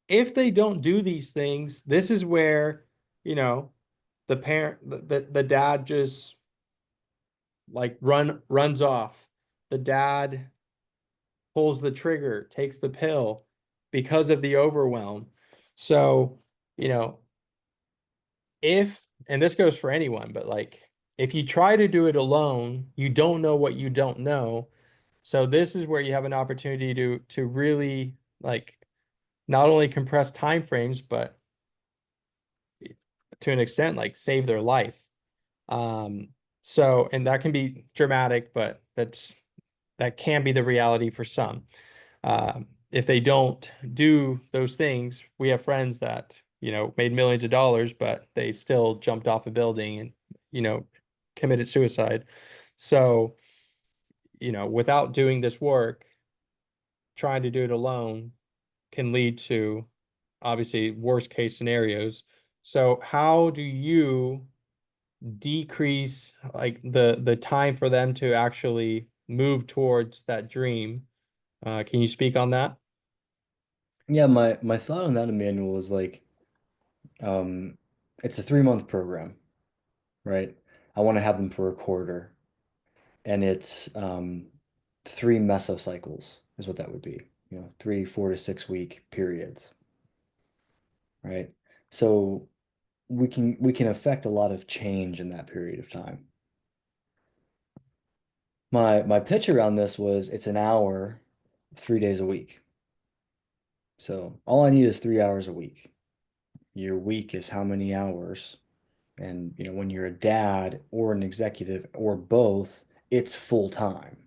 if they don't do these things, this is where, the parent, the dad just like runs off. The dad pulls the trigger, takes the pill because of the overwhelm. So, you know, and this goes for anyone, but like if you try to do it alone, you don't know what you don't know. So this is where you have an opportunity to really like not only compress time frames, but to an extent like save their life. Um, and that can be dramatic, but that can be the reality for some. If they don't do those things, we have friends that, made millions of dollars, but they still jumped off a building and, you know, committed suicide. So, without doing this work, trying to do it alone can lead to obviously worst case scenarios. So, how do you decrease like the time for them to actually move towards that dream? Can you speak on that? Yeah, my thought on that, Emmanuel, was like, um, it's a 3 month program, right? I want to have them for a quarter, and it's 3 mesocycles is what that would be. 3 4 to 6 week periods, right? So we can affect a lot of change in that period of time. My pitch around this was it's an hour, 3 days a week. So all I need is 3 hours a week. Your week is how many hours? And when you're a dad or an executive or both, it's full time.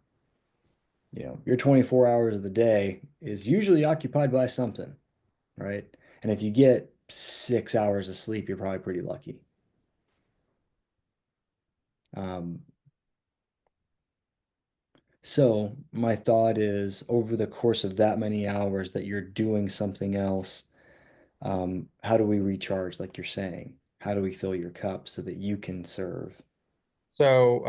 Your 24 hours of the day is usually occupied by something, right? And if you get 6 hours of sleep, you're probably pretty lucky. Um, So my thought is over the course of that many hours that you're doing something else, how do we recharge, like you're saying? How do we fill your cup so that you can serve? So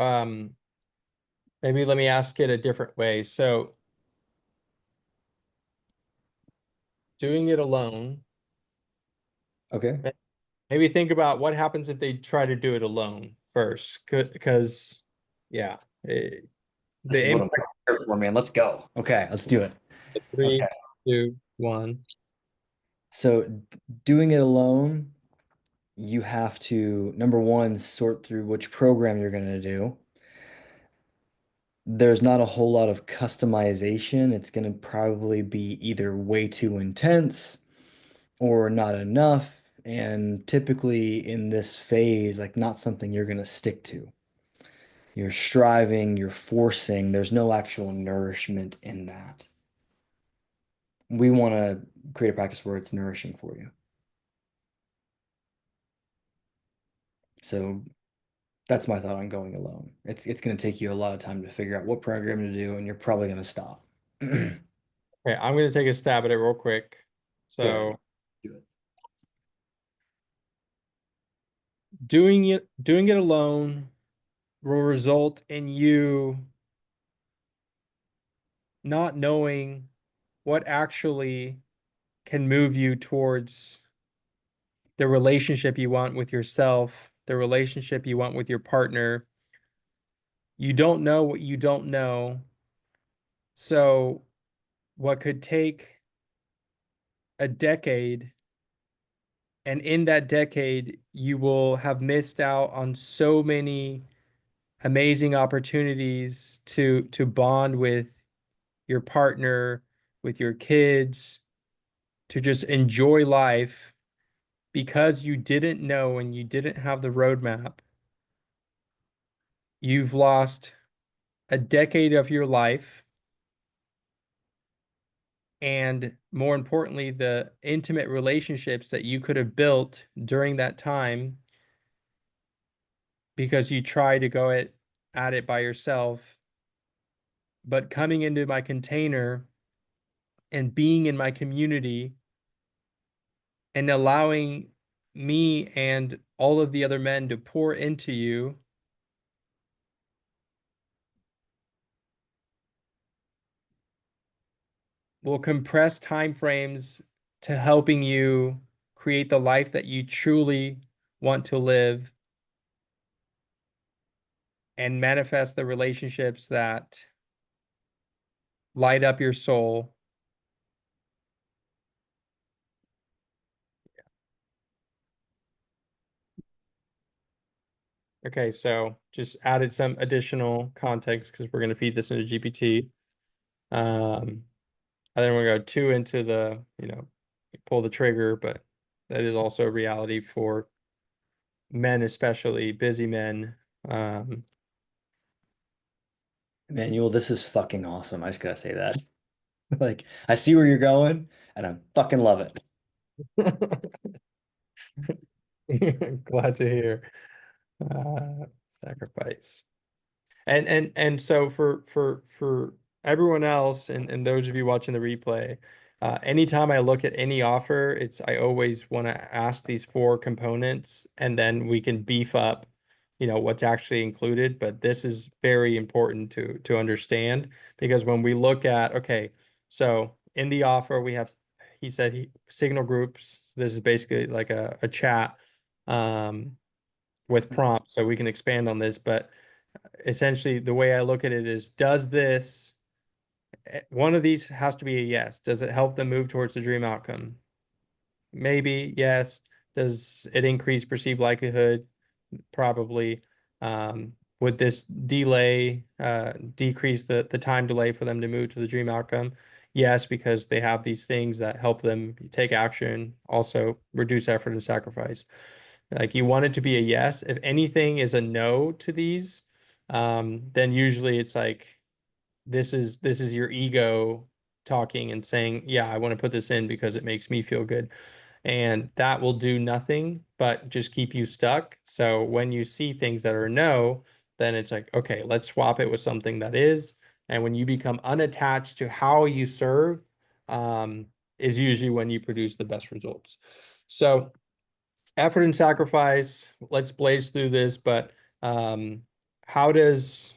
maybe let me ask it a different way. So doing it alone, Okay. maybe think about what happens if they try to do it alone first, because yeah, This the is what I'm impact. here for, man. Let's go. Okay, let's do it. Okay. Three, two, one. So doing it alone, you have to, number one, sort through which program you're going to do. There's not a whole lot of customization. It's going to probably be either way too intense or not enough. And typically in this phase, like not something you're going to stick to. You're striving, you're forcing, there's no actual nourishment in that. We want to create a practice where it's nourishing for you. So that's my thought on going alone. It's going to take you a lot of time to figure out what program to do, and you're probably going to stop. Go Okay, I'm going to take a stab at it real quick. ahead. So Do it. doing it alone will result in you not knowing what actually can move you towards the relationship you want with yourself, the relationship you want with your partner. You don't know what you don't know. So, what could take a decade, and in that decade, you will have missed out on so many amazing opportunities to bond with your partner, with your kids, to just enjoy life because you didn't know and you didn't have the roadmap. You've lost a decade of your life, and more importantly, the intimate relationships that you could have built during that time because you tried to go at it by yourself. But coming into my container and being in my community and allowing me and all of the other men to pour into you will compress time frames to helping you create the life that you truly want to live and manifest the relationships that light up your soul. Okay, so just added some additional context because we're going to feed this into GPT. I then we're going to go two into the, pull the trigger, but that is also a reality for men, especially busy men. Um, Emmanuel, this is fucking awesome. I just gotta say that. Like, I see where you're going, and I fucking love it. glad to hear. Uh, Sacrifice. And so for everyone else and those of you watching the replay, anytime I look at any offer, I always want to ask these four components, and then we can beef up, what's actually included. But this is very important to understand because when we look at, okay, so in the offer we have, he said signal groups. So this is basically like a chat with prompts, so we can expand on this, but essentially the way I look at it is, does this one of these has to be a yes. Does it help them move towards the dream outcome? Maybe yes. Does it increase perceived likelihood? Probably. Would this delay decrease the time delay for them to move to the dream outcome? Yes, because they have these things that help them take action, also reduce effort and sacrifice. Like, you want it to be a yes. If anything is a no to these, then usually it's like this is your ego talking and saying, yeah, I want to put this in because it makes me feel good. And that will do nothing but just keep you stuck. So when you see things that are no, then it's like, okay, let's swap it with something that is. And when you become unattached to how you serve, is usually when you produce the best results. So effort and sacrifice, let's blaze through this, but how does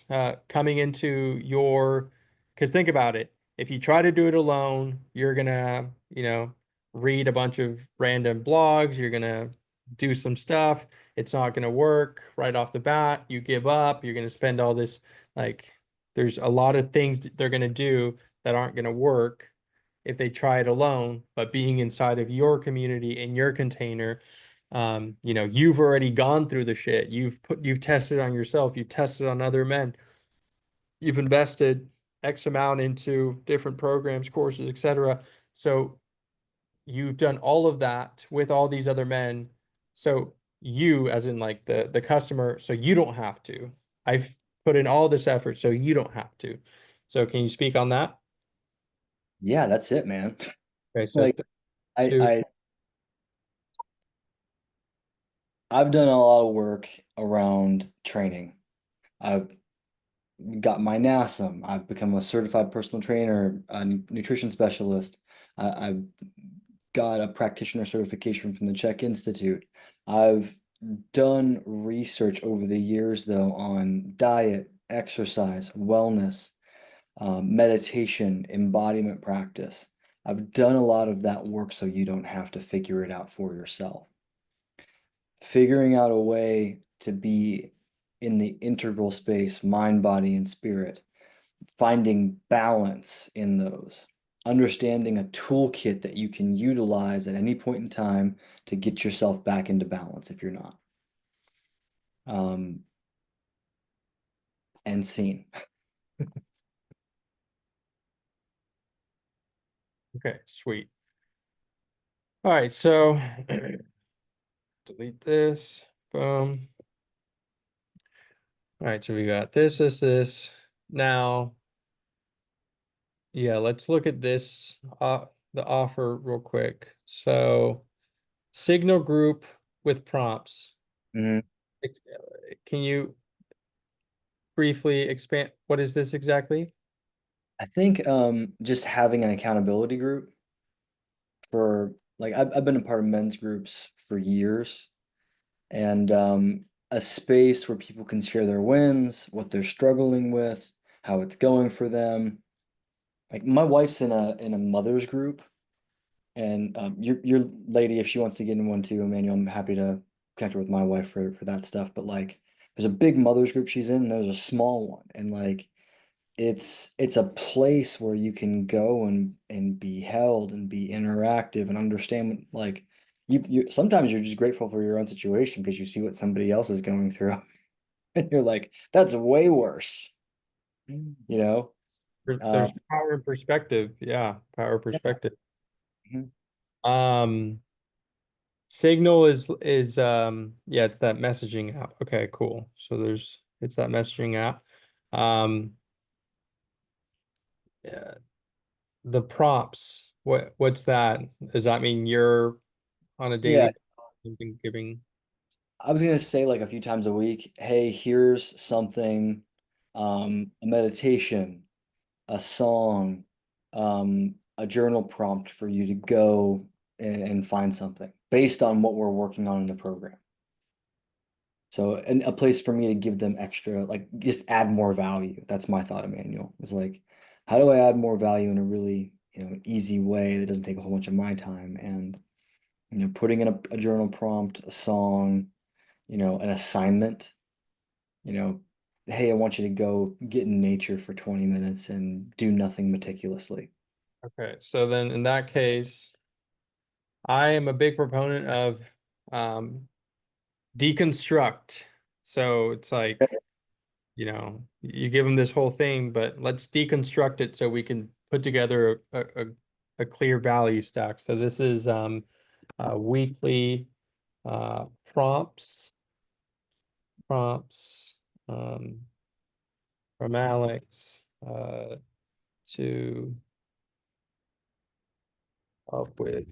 coming into your, because think about it, if you try to do it alone, you're gonna, read a bunch of random blogs, you're gonna do some stuff, it's not gonna work right off the bat, you give up, you're gonna spend all this, like, there's a lot of things that they're gonna do that aren't gonna work if they try it alone, but being inside of your community in your container, you've already gone through the shit. You've tested on yourself, you've tested on other men, you've invested X amount into different programs, courses, etc. So you've done all of that with all these other men. So you, as in like the customer, so you don't have to. I've put in all this effort, so you don't have to. So can you speak on that? Yeah, that's it, man. Okay, so Like I two. I I've done a lot of work around training. I've got my NASM. I've become a certified personal trainer, a nutrition specialist. I've got a practitioner certification from the Czech Institute. I've done research over the years, though, on diet, exercise, wellness, meditation, embodiment practice. I've done a lot of that work so you don't have to figure it out for yourself. Figuring out a way to be in the integral space, mind, body, and spirit, finding balance in those, understanding a toolkit that you can utilize at any point in time to get yourself back into balance if you're not. And seen. Okay, sweet. All right, so delete this. Boom. All right, so we got this. Now, yeah, let's look at this, the offer real quick. So, signal group with prompts. Mhm. Can you briefly expand? What is this exactly? I think just having an accountability group for like I've been a part of men's groups for years, and a space where people can share their wins, what they're struggling with, how it's going for them. Like my wife's in a mother's group, and your lady, if she wants to get in one too, Emmanuel, I'm happy to connect her with my wife for that stuff. But like, there's a big mother's group she's in, and there's a small one, and like, it's a place where you can go and be held and be interactive and understand like you sometimes you're just grateful for your own situation because you see what somebody else is going through and you're like, that's way worse, you know. There's power in perspective. Yeah, power Yeah. perspective. Mhm. Signal is yeah, it's that messaging app. Okay, cool. So it's that messaging app. Um yeah, the prompts. What's that? Does that mean you're on a Yeah, daily giving? I was gonna say like a few times a week, hey, here's something, a meditation, a song, a journal prompt for you to go and find something based on what we're working on in the program. So, and a place for me to give them extra, like just add more value. That's my thought, Emmanuel. Is like, how do I add more value in a really, easy way that doesn't take a whole bunch of my time? And, putting in a journal prompt, a song, an assignment, you know, hey, I want you to go get in nature for 20 minutes and do nothing meticulously. Okay, so then in that case, I am a big proponent of um deconstruct. So it's like, you give them this whole thing, but let's deconstruct it so we can put together a clear value stack. So this is weekly prompts um, from Alex to up with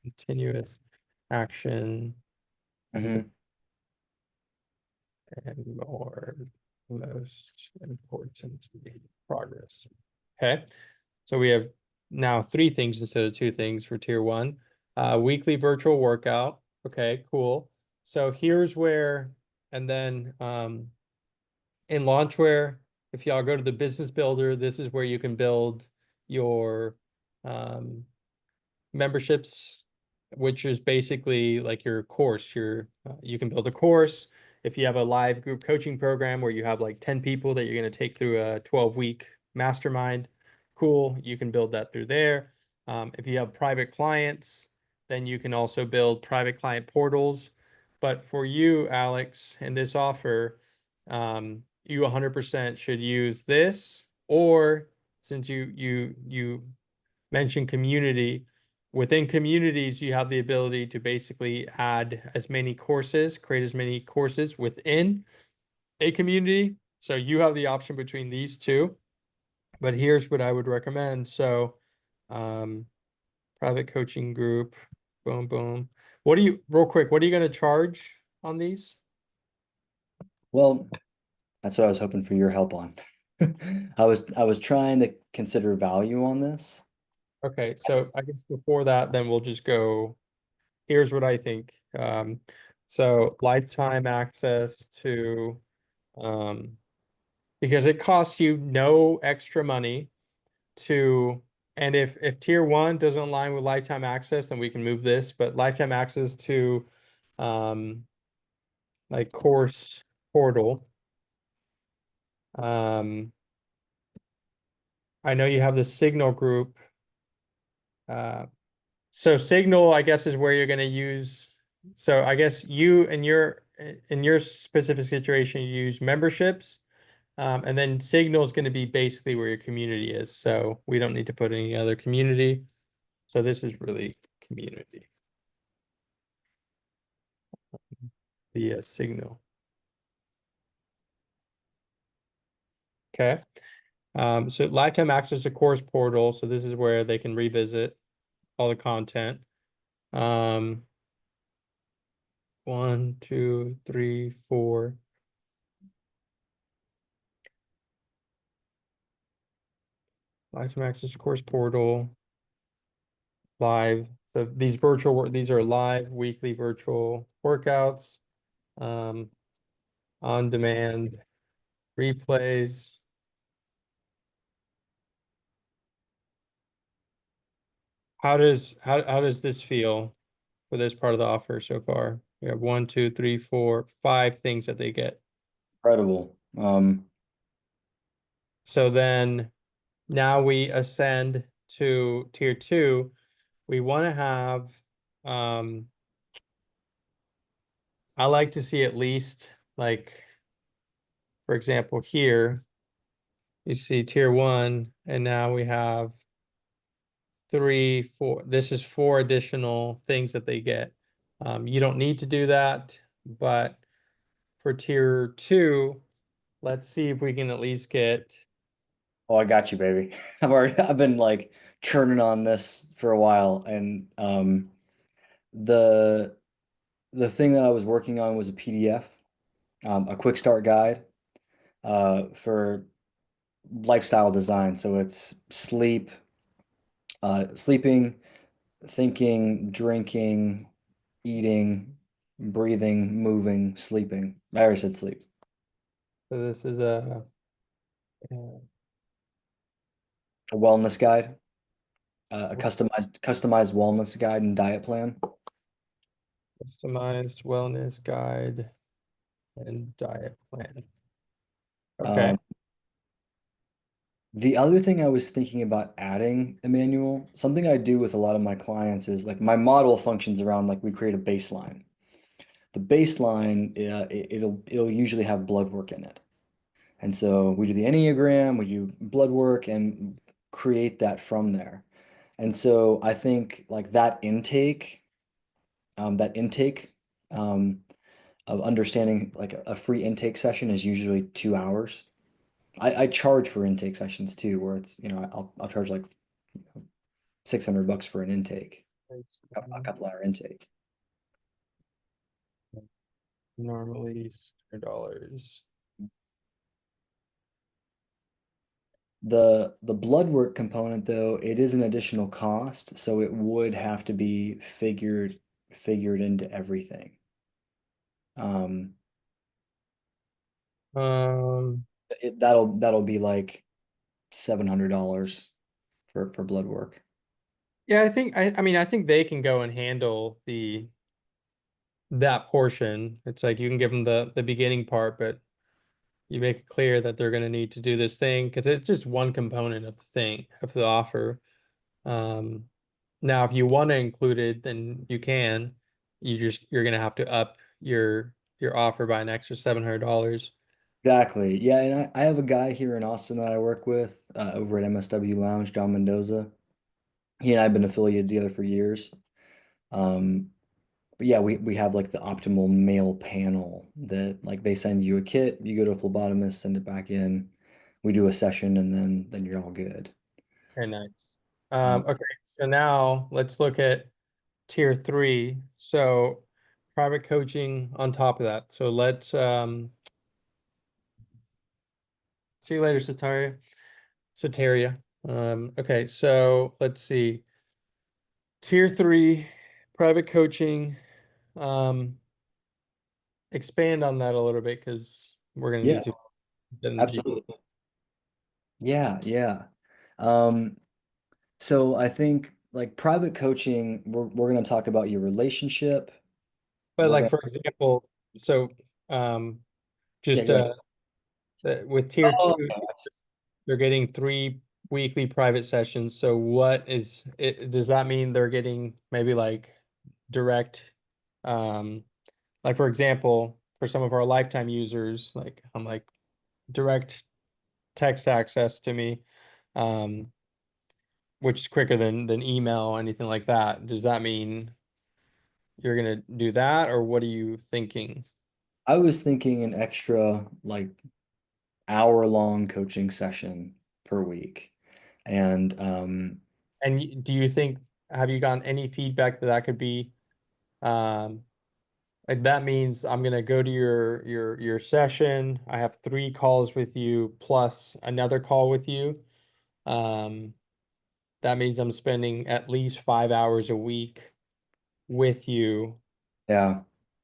continuous action Mhm. and more. most important progress. Okay, so we have now 3 things instead of 2 things for tier 1. Weekly virtual workout. Okay, cool. So here's where, and then in Launchware, if y'all go to the business builder, this is where you can build your memberships, which is basically like your course. You can build a course. If you have a live group coaching program where you have like 10 people that you're going to take through a 12-week mastermind, cool, you can build that through there. If you have private clients, then you can also build private client portals. But for you, Alex, in this offer, you 100% should use this, or since you mentioned community, within communities, you have the ability to basically add as many courses, create as many courses within a community. So you have the option between these two. But here's what I would recommend. So, private coaching group, boom, boom. Real quick, what are you going to charge on these? Well, that's what I was hoping for your help on. I was trying to consider value on this. Okay, so I guess before that, then we'll just go, here's what I think. So lifetime access to, because it costs you no extra money to, and if tier 1 doesn't align with lifetime access, then we can move this, but lifetime access to like course portal. I know you have the Signal group. So Signal, I guess, is where you're going to use. So I guess you in your specific situation, you use memberships, and then Signal is going to be basically where your community is. So we don't need to put any other community. So this is really community. The Signal. Okay. So lifetime access to course portal. So this is where they can revisit all the content. 1, 2, 3, 4. Lifetime access to course portal. Live. So these are live weekly virtual workouts. On demand replays. How does this feel for this part of the offer so far? We have 1, 2, 3, 4, 5 things that they get. Incredible. So then now we ascend to tier 2. We want to have, I like to see at least, like, for example, here, you see tier 1, and now we have 3, 4. This is 4 additional things that they get. You don't need to do that, but for tier 2, let's see if we can at least get. Oh, I got you, baby. I've been like churning on this for a while, and the thing that I was working on was a PDF, a quick start guide for lifestyle design. So it's sleeping, thinking, drinking, eating, breathing, moving, sleeping. I already said sleep. So this is uh, A wellness guide, a customized wellness guide and diet plan. customized wellness guide and diet plan. Okay. Um, The other thing I was thinking about adding, Emmanuel, something I do with a lot of my clients is like my model functions around like we create a baseline. The baseline, it'll usually have blood work in it. And so we do the Enneagram, we do blood work and create that from there. And so I think like that intake of understanding like a free intake session is usually 2 hours. I charge for intake sessions too, where it's, I'll charge like $600 for an intake, a couple hour intake. Normally $600. The blood work component though, it is an additional cost, so it would have to be figured into everything. Um, Um, that'll be like $700 for blood work. yeah, I mean I think they can go and handle the that portion. It's like you can give them the beginning part, but you make it clear that they're going to need to do this thing because it's just one component of the thing of the offer. Um, Now, if you want to include it, then you can. You're going to have to up your offer by an extra $700. Exactly. Yeah, and I have a guy here in Austin that I work with over at MSW Lounge, John Mendoza. He and I have been affiliated together for years. Um, but yeah, we have like the optimal male panel that like they send you a kit, you go to a phlebotomist, send it back in, we do a session, and then you're all good. Very nice. Um, Okay, so now let's look at tier three. So private coaching on top of that. So let's see you later, Sotaria. Okay, so let's see. Tier three, private coaching. Um, expand on that a little bit because we're gonna yeah, need to get into deep. absolutely. Yeah, yeah. Um, so I think like private coaching, we're gonna talk about your relationship. But We're like gonna for example, so um yeah, just go ahead. with tier Oh, two, they're getting 3 weekly private sessions. So what is it, does that mean they're getting maybe like direct like for example, for some of our lifetime users, like I'm like direct text access to me, um, which is quicker than email or anything like that. Does that mean you're gonna do that, or what are you thinking? I was thinking an extra like hour-long coaching session per week. And And do you think, have you gotten any feedback that that could be, um, like that means I'm gonna go to your session. I have 3 calls with you plus another call with you. Um, that means I'm spending at least 5 hours a week with you. yeah.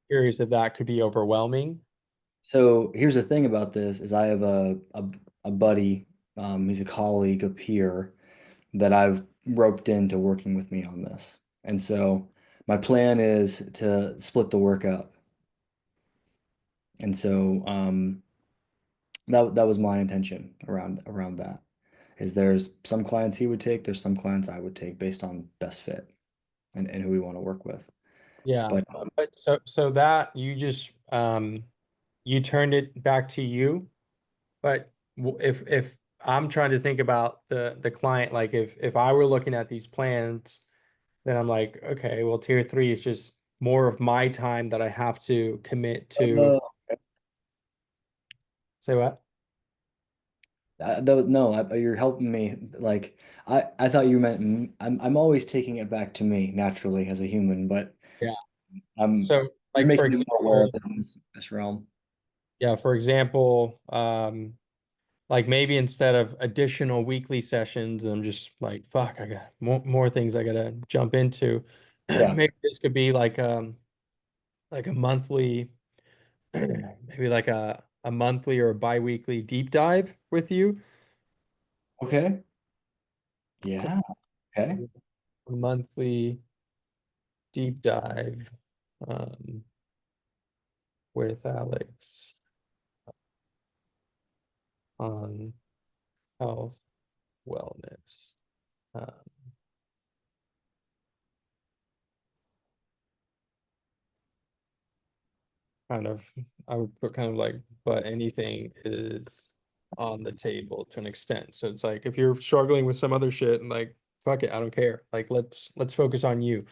Curious if that could be overwhelming. So here's the thing about this is I have a buddy, he's a colleague, a peer that I've roped into working with me on this. And so my plan is to split the work up. And so that was my intention around that. Is there's some clients he would take, there's some clients I would take based on best fit and who we want to work with. Yeah. But But so that you just you turned it back to you. But if I'm trying to think about the client, like if I were looking at these plans, then I'm like, okay, well, tier three is just more of my time that I have to commit to. uh, Say what? no, you're helping me. Like I thought you meant I'm always taking it back to me naturally as a human, but Yeah. I'm So you're like for making me more aware of example, it in this realm. yeah, for example, like maybe instead of additional weekly sessions, I'm just like, fuck, I got more things I gotta jump into. Yeah. Maybe this could be like a monthly, maybe like a monthly or a bi-weekly deep dive with you. Okay. So Yeah. Okay. a monthly deep dive um, with Alex on health, wellness. Um, kind of, I would put kind of like, but anything is on the table to an extent. So it's like if you're struggling with some other shit and like, fuck it, I don't care. Like let's focus on you.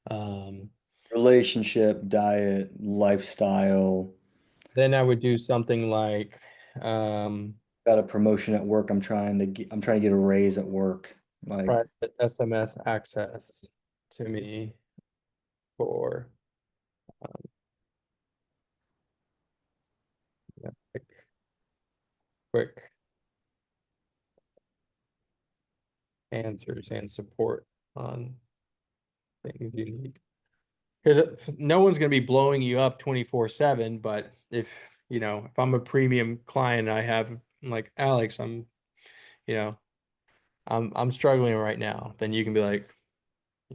Um, Relationship, diet, lifestyle. then I would do something like um, Got a promotion at work. I'm trying to get a raise at work. Like, private SMS access to me for like quick answers and support on things you need. Because no one's going to be blowing you up 24/7, but if, if I'm a premium client, I have like Alex, you know, I'm struggling right now, then you can be like,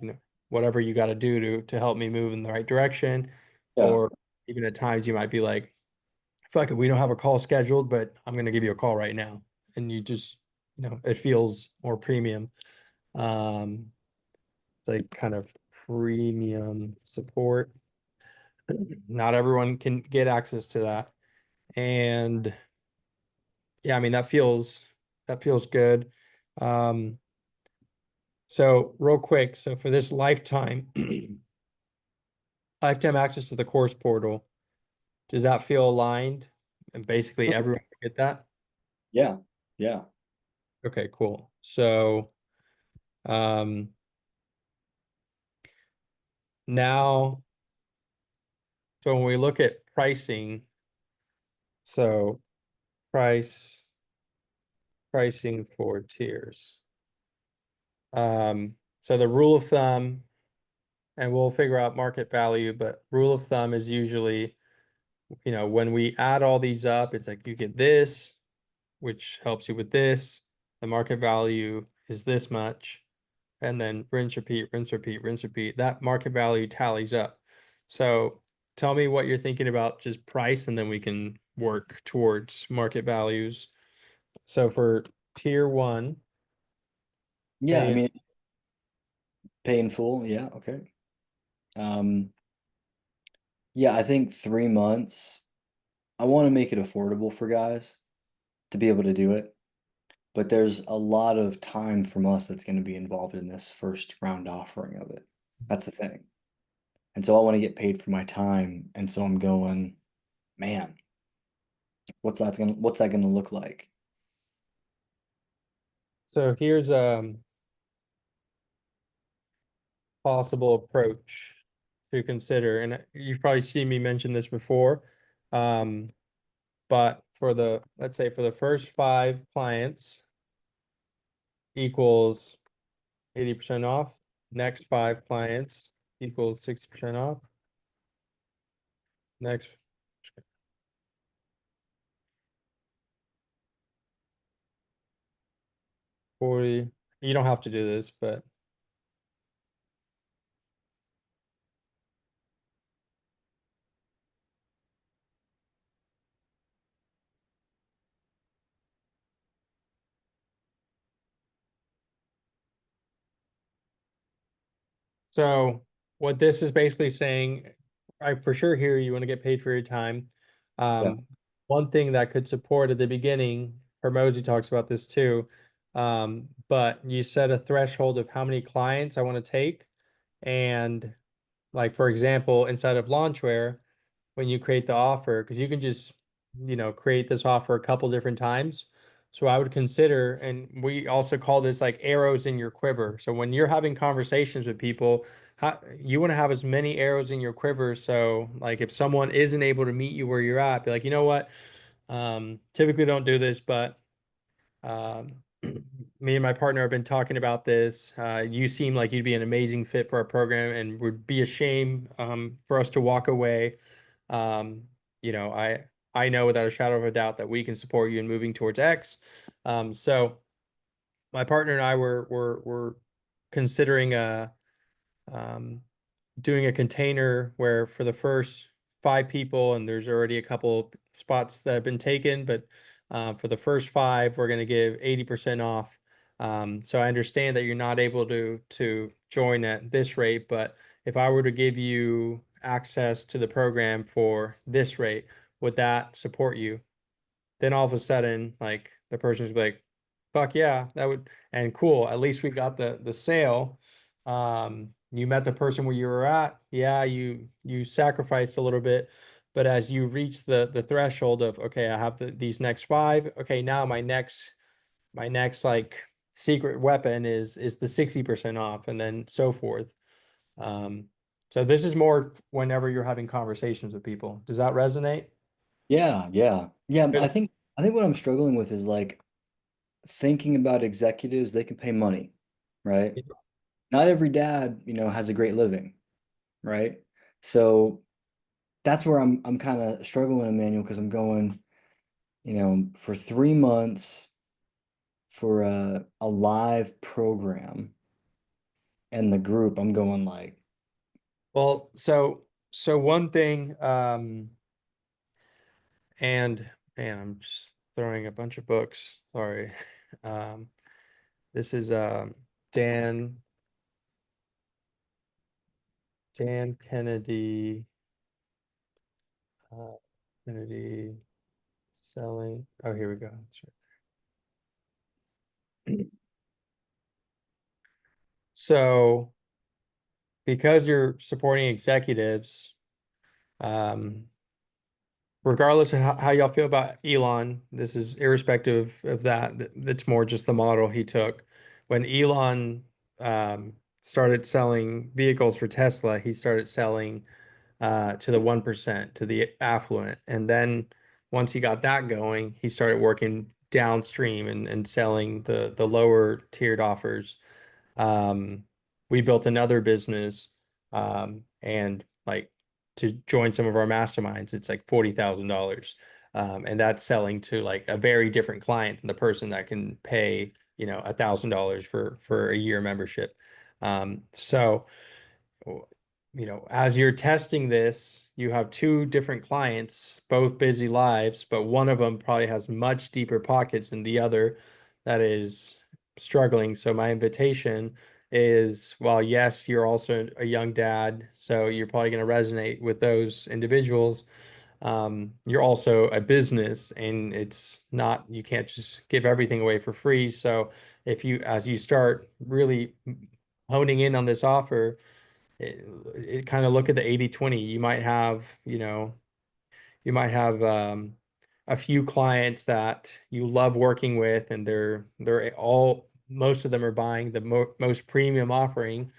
you know, whatever you got to do to help me move in the right direction. Yeah. Or even at times you might be like, fuck it, we don't have a call scheduled, but I'm going to give you a call right now. And you just, it feels more premium. Um, it's like kind of premium support. Not everyone can get access to that. And yeah, I mean that feels good. Um, so real quick, so for this lifetime lifetime access to the course portal, does that feel aligned? And basically everyone can get that? Yeah. Yeah. Okay, cool. So um now, so when we look at pricing, so pricing for tiers. So the rule of thumb, and we'll figure out market value, but rule of thumb is usually, when we add all these up, it's like you get this, which helps you with this. The market value is this much. And then rinse, repeat, rinse, repeat, rinse, repeat. That market value tallies up. So tell me what you're thinking about just price, and then we can work towards market values. So for tier one, Yeah. I pay mean, pay in full. Yeah. Okay. Um, yeah, I think 3 months. I want to make it affordable for guys to be able to do it. But there's a lot of time from us that's going to be involved in this first round offering of it. That's the thing. And so I want to get paid for my time. And so I'm going, man, what's that gonna look like? So here's a possible approach to consider, and you've probably seen me mention this before. Um, but let's say for the first 5 clients equals 80% off. Next 5 clients equals 60% off. Next 40. You don't have to do this, but so what this is basically saying, I for sure hear you want to get paid for your time. Yeah. One thing that could support at the beginning, Hermosi talks about this too, but you set a threshold of how many clients I want to take. And like, for example, inside of Launchware, when you create the offer, because you can just, create this offer a couple different times. So I would consider, and we also call this like arrows in your quiver. So when you're having conversations with people, you want to have as many arrows in your quiver. So like if someone isn't able to meet you where you're at, be like, you know what? Typically don't do this, but um, me and my partner have been talking about this. You seem like you'd be an amazing fit for our program, and would be a shame for us to walk away. Um, I know without a shadow of a doubt that we can support you in moving towards X. So my partner and I were considering um, doing a container where for the first 5 people, and there's already a couple spots that have been taken, but for the first 5, we're going to give 80% off. So I understand that you're not able to join at this rate, but if I were to give you access to the program for this rate, would that support you? Then all of a sudden, like the person's like, fuck yeah, that would, and cool, at least we got the sale. You met the person where you were at. Yeah, you sacrificed a little bit, but as you reach the threshold of, okay, I have these next 5. Okay, now my next like secret weapon is the 60% off, and then so forth. Um, so this is more whenever you're having conversations with people. Does that resonate? Yeah. Yeah. Yeah. I Good. think I think what I'm struggling with is like thinking about executives, they can pay money. right? Not every dad, has a great living, right? So that's where I'm kind of struggling, Emmanuel, because I'm going, for 3 months for a live program and the group, I'm going like, Well, so one thing, and man, I'm just throwing a bunch of books. Sorry. Um, this is Dan Kennedy, uh, Kennedy selling. Oh, here we go. That's right. So because you're supporting executives, um, regardless of how y'all feel about Elon, this is irrespective of that. That's more just the model he took. When Elon started selling vehicles for Tesla, he started selling to the 1%, to the affluent. And then once he got that going, he started working downstream and selling the lower tiered offers. um, we built another business, and like to join some of our masterminds, it's like $40,000. And that's selling to like a very different client than the person that can pay, $1,000 for a year membership. So as you're testing this, you have two different clients, both busy lives, but one of them probably has much deeper pockets than the other that is struggling. So my invitation is, well, yes, you're also a young dad, so you're probably going to resonate with those individuals. You're also a business, and it's not, you can't just give everything away for free. So as you start really honing in on this offer, it kind of look at the 80/20. You might have a few clients that you love working with, and they're all, most of them are buying the most premium offering.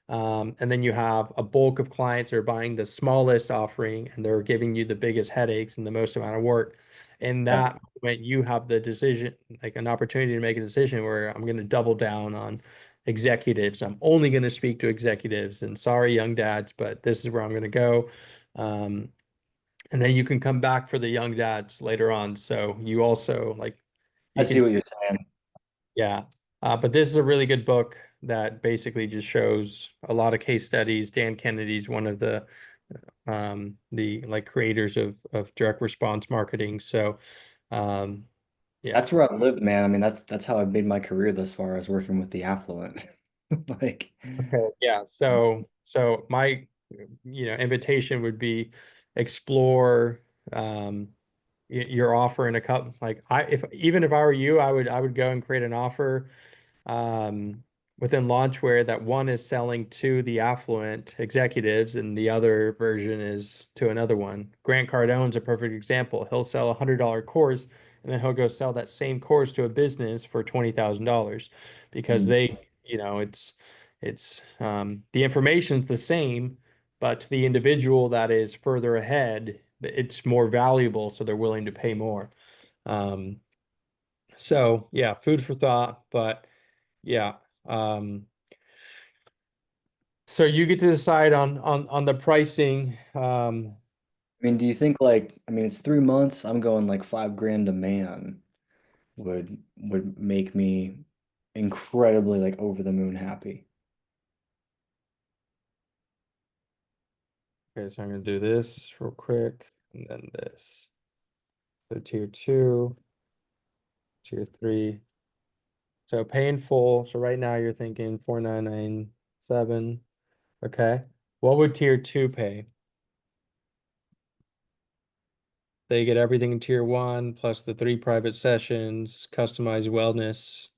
And then you have a bulk of clients that are buying the smallest offering, and they're giving you the biggest headaches and the most amount of work. In yeah, that moment, you have the decision, like an opportunity to make a decision where I'm going to double down on executives. I'm only going to speak to executives. And sorry, young dads, but this is where I'm going to go. Um, and then you can come back for the young dads later on. So you also like, I you see can, what you're saying. yeah. But this is a really good book that basically just shows a lot of case studies. Dan Kennedy's one of the like creators of direct response marketing. So um, yeah. That's where I live, man. I mean, that's how I've made my career thus far, as working with the affluent. Like, Okay. Yeah. So my invitation would be explore um your offer in a couple, like if I were you, I would go and create an offer um, within Launchware that one is selling to the affluent executives and the other version is to another one. Grant Cardone's a perfect example. He'll sell $100 course, and then he'll go sell that same course to a business for $20,000 because mm, it's the information's the same, but to the individual that is further ahead, it's more valuable, so they're willing to pay more. Um, so yeah, food for thought, but yeah. Um, so you get to decide on the pricing. I mean, do you think like, I mean, it's 3 months. I'm going like 5 grand a man would make me incredibly like over the moon happy. Okay, so I'm gonna do this real quick, and then this. So tier two, tier three. So pay in full. So right now you're thinking 4,997. Okay. What would tier two pay? They get everything in tier one, plus the 3 private sessions, customized wellness,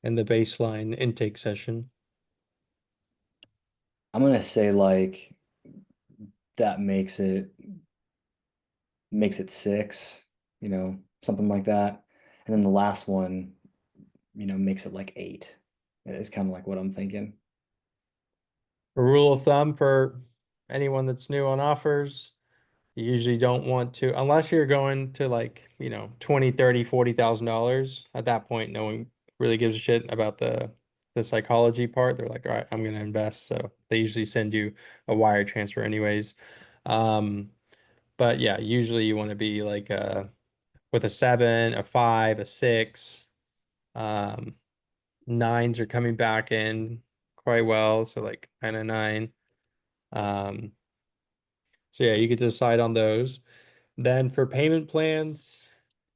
and the baseline intake session. I'm gonna say like that makes it 6, something like that. And then the last one, makes it like 8. It's kind of like what I'm thinking. A rule of thumb for anyone that's new on offers, you usually don't want to, unless you're going to like, 20, 30, $40,000. At that point, no one really gives a shit about the the psychology part. They're like, all right, I'm going to invest. So they usually send you a wire transfer anyways. But yeah, usually you want to be like with a 7, a 5, a 6. Nines are coming back in quite well. So like 9 and 9. Um, so yeah, you could decide on those. Then for payment plans,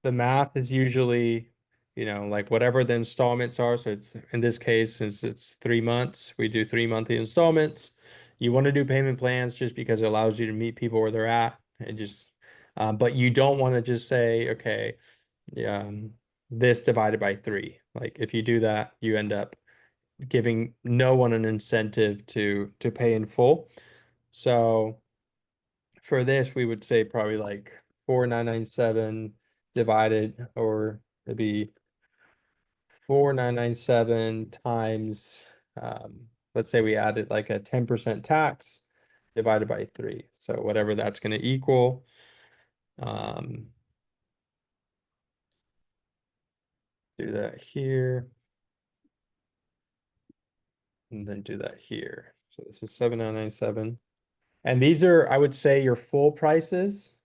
the math is usually, like whatever the installments are. So it's in this case, since it's 3 months, we do 3 monthly installments. You want to do payment plans just because it allows you to meet people where they're at and just, but you don't want to just say, okay, this divided by 3. Like if you do that, you end up giving no one an incentive to pay in full. So for this, we would say probably like 4,997 divided, or it'd be 4,997 times, let's say we added like a 10% tax divided by 3. So whatever that's going to equal. Do that here. And then do that here. So this is 7,997. And these are, I would say, your full prices.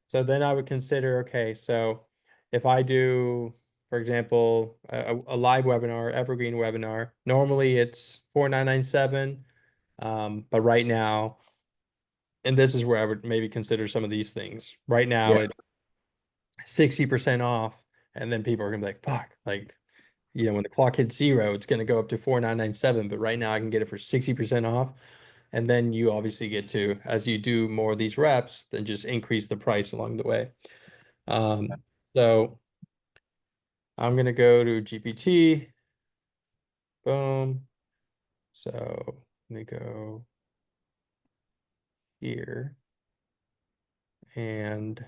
So then I would consider, okay, so if I do, for example, a live webinar, evergreen webinar, normally it's 4,997. But right now, and this is where I would maybe consider some of these things. Right now, Yeah. it's 60% off, and then people are gonna be like, fuck, like, when the clock hits 0, it's gonna go up to 4,997. But right now I can get it for 60% off. And then you obviously get to, as you do more of these reps, then just increase the price along the way. So I'm gonna go to GPT. Boom. So let me go here, and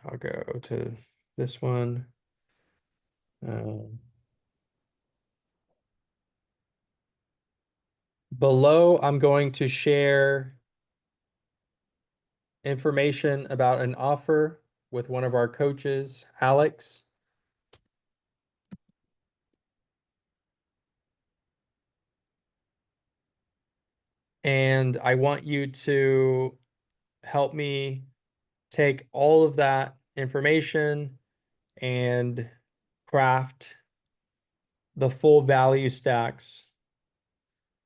I'll go to this one. Below, I'm going to share information about an offer with one of our coaches, Alex. And I want you to help me take all of that information and craft the full value stacks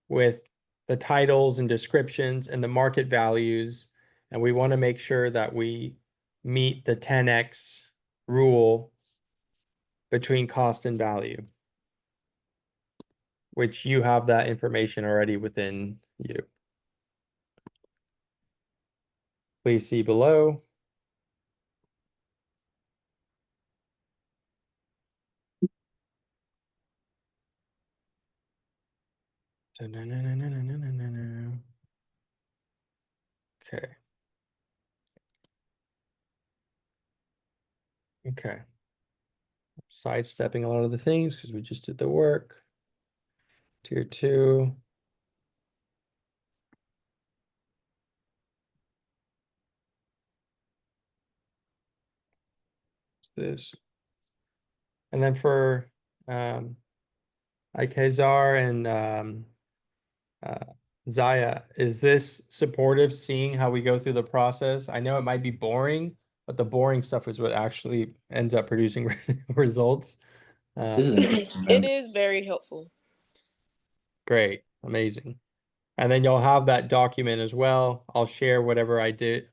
with the titles and descriptions and the market values. And we want to make sure that we meet the 10x rule between cost and value, which you have that information already within you. Please see below. Okay. Okay. Sidestepping a lot of the things because we just did the work. Tier 2. What's this? And then for Ikezar and uh, Zaya, is this supportive seeing how we go through the process? I know it might be boring, but the boring stuff is what actually ends up producing results. This is interesting, It man. is very helpful. Great, amazing. And then you'll have that document as well. I'll share whatever I did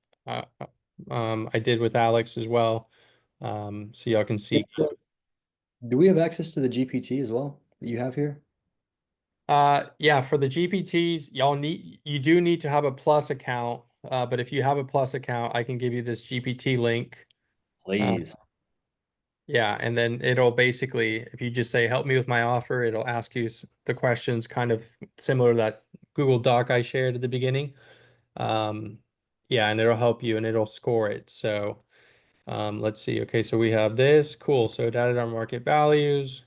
with Alex as well, so y'all can see. Do we have access to the GPT as well that you have here? Yeah, for the GPTs, you do need to have a Plus account. But if you have a Plus account, I can give you this GPT link. Please. Yeah, and then it'll basically, if you just say, help me with my offer, it'll ask you the questions kind of similar to that Google Doc I shared at the beginning. Yeah, and it'll help you and it'll score it. So let's see. Okay, so we have this. Cool. So it added our market values.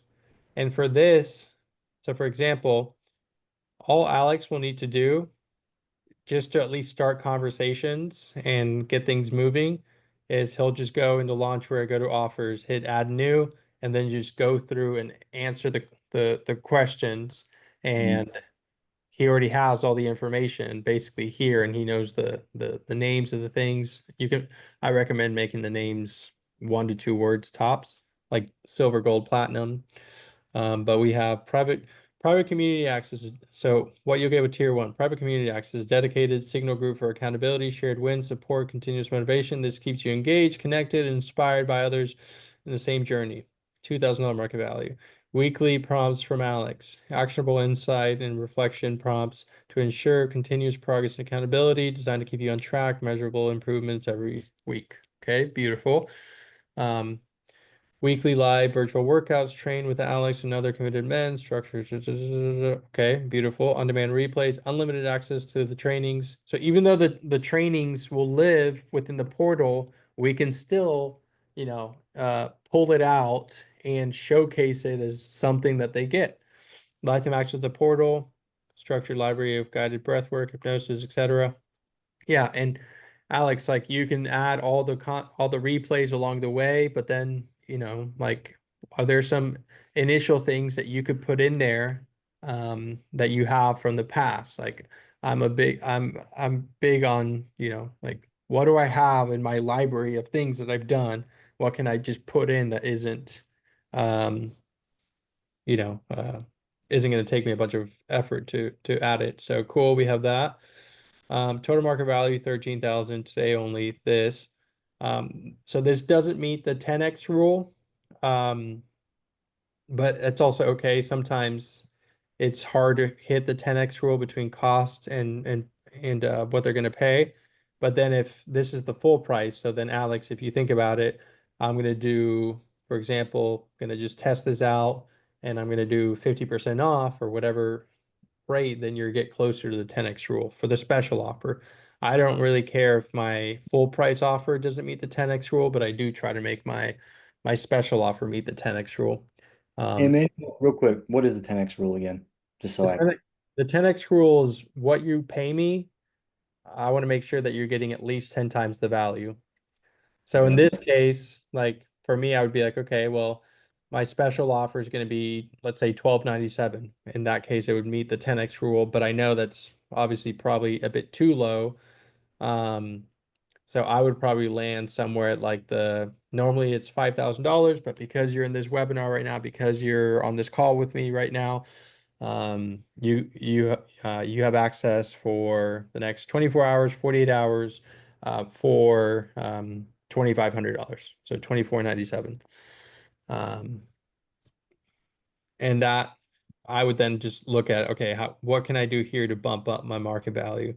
And for this, so for example, all Alex will need to do just to at least start conversations and get things moving is he'll just go into Launchware, go to offers, hit add new, and then just go through and answer the questions. And he already has all the information basically here, and he knows the names of the things. I recommend making the names 1 to 2 words tops, like silver, gold, platinum. But we have private community access. So what you'll get with tier 1, private community access, dedicated signal group for accountability, shared wins, support, continuous motivation. This keeps you engaged, connected, and inspired by others in the same journey. $2,000 market value. Weekly prompts from Alex, actionable insight and reflection prompts to ensure continuous progress and accountability, designed to keep you on track, measurable improvements every week. Okay, beautiful. Um, Weekly live virtual workouts, train with Alex and other committed men, structures. Okay, beautiful. On-demand replays, unlimited access to the trainings. So even though the trainings will live within the portal, we can still, pull it out and showcase it as something that they get. Lifetime access to the portal, structured library of guided breathwork, hypnosis, etc. Yeah, and Alex, like you can add all the replays along the way, but then, like are there some initial things that you could put in there that you have from the past? Like I'm big on, like what do I have in my library of things that I've done? What can I just put in that um, you know, uh isn't going to take me a bunch of effort to add it. So cool, we have that. Total market value 13,000 today, only this. So this doesn't meet the 10x rule. But it's also okay. Sometimes it's hard to hit the 10x rule between cost and what they're going to pay. But then if this is the full price, so then Alex, if you think about it, I'm going to do, for example, going to just test this out, and I'm going to do 50% off or whatever rate, then you get closer to the 10x rule for the special offer. I don't really care if my full price offer doesn't meet the 10x rule, but I do try to make my special offer meet the 10x rule. Hey man, real quick, what is the 10x rule again? Just so The I 10x, the 10x rule is what you pay me. I want to make sure that you're getting at least 10 times the value. So in okay. this case, like for me, I would be like, okay, well, my special offer is going to be, let's say, 12.97. In that case, it would meet the 10x rule, but I know that's obviously probably a bit too low. Um, so I would probably land somewhere at like normally it's $5,000, but because you're in this webinar right now, because you're on this call with me right now, you have access for the next 24 hours, 48 hours, for $2,500. So 24.97. Um, and that I would then just look at, okay, what can I do here to bump up my market value?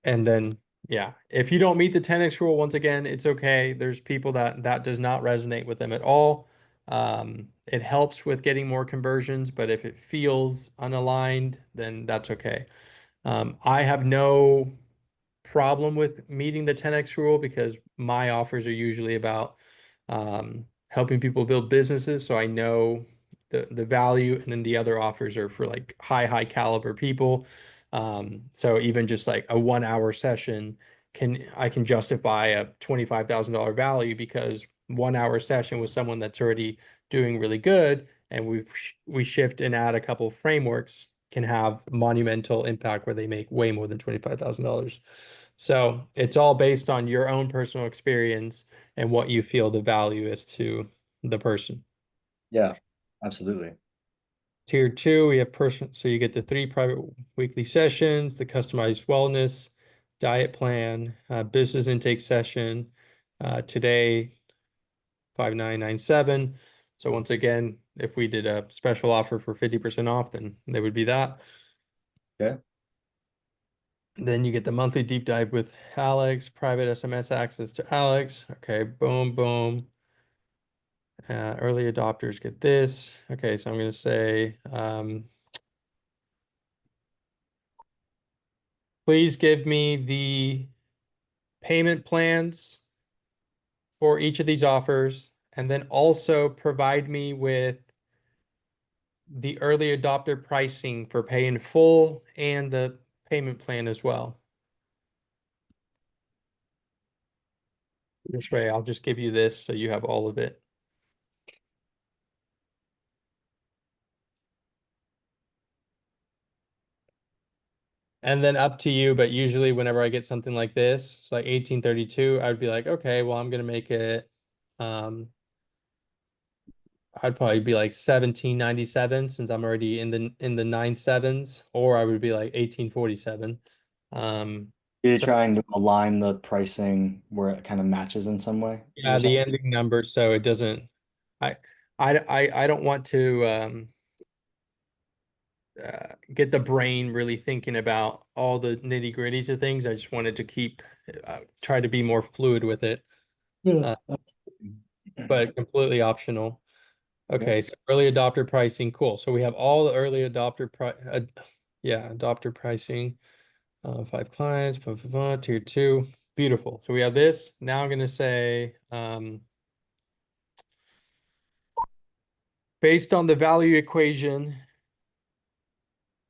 And then, yeah, if you don't meet the 10x rule, once again, it's okay. There's people that does not resonate with them at all. It helps with getting more conversions, but if it feels unaligned, then that's okay. I have no problem with meeting the 10x rule because my offers are usually about helping people build businesses. So I know the value, and then the other offers are for like high caliber people. So even just like a 1 hour session I can justify a $25,000 value because 1 hour session with someone that's already doing really good, and we shift and add a couple of frameworks, can have monumental impact where they make way more than $25,000. So it's all based on your own personal experience and what you feel the value is to the person. Yeah, absolutely. Tier 2, we have so you get the 3 private weekly sessions, the customized wellness diet plan, business intake session. Today, 5,997. So once again, if we did a special offer for 50% off, then there would be that. Okay. Then you get the monthly deep dive with Alex, private SMS access to Alex. Okay, boom, boom. Early adopters get this. Okay, so I'm going to say, please give me the payment plans for each of these offers, and then also provide me with the early adopter pricing for pay in full and the payment plan as well. This way, I'll just give you this so you have all of it. And then up to you, but usually whenever I get something like this, it's like 1832, I'd be like, okay, well, I'm gonna make it, I'd probably be like 1797 since I'm already in the 9 sevens, or I would be like 1847. You're So trying to align the pricing where it kind of matches in some way. You yeah, were the saying? ending number, so it doesn't, I, I don't want to get the brain really thinking about all the nitty gritties of things. I just wanted to keep, try to be more fluid with it, Yeah. uh, but completely optional. Yep. Okay, so early adopter pricing, cool. So we have all the early adopter yeah, adopter pricing, 5 clients, blah, blah, blah, tier 2, beautiful. So we have this. Now I'm gonna say, based on the value equation,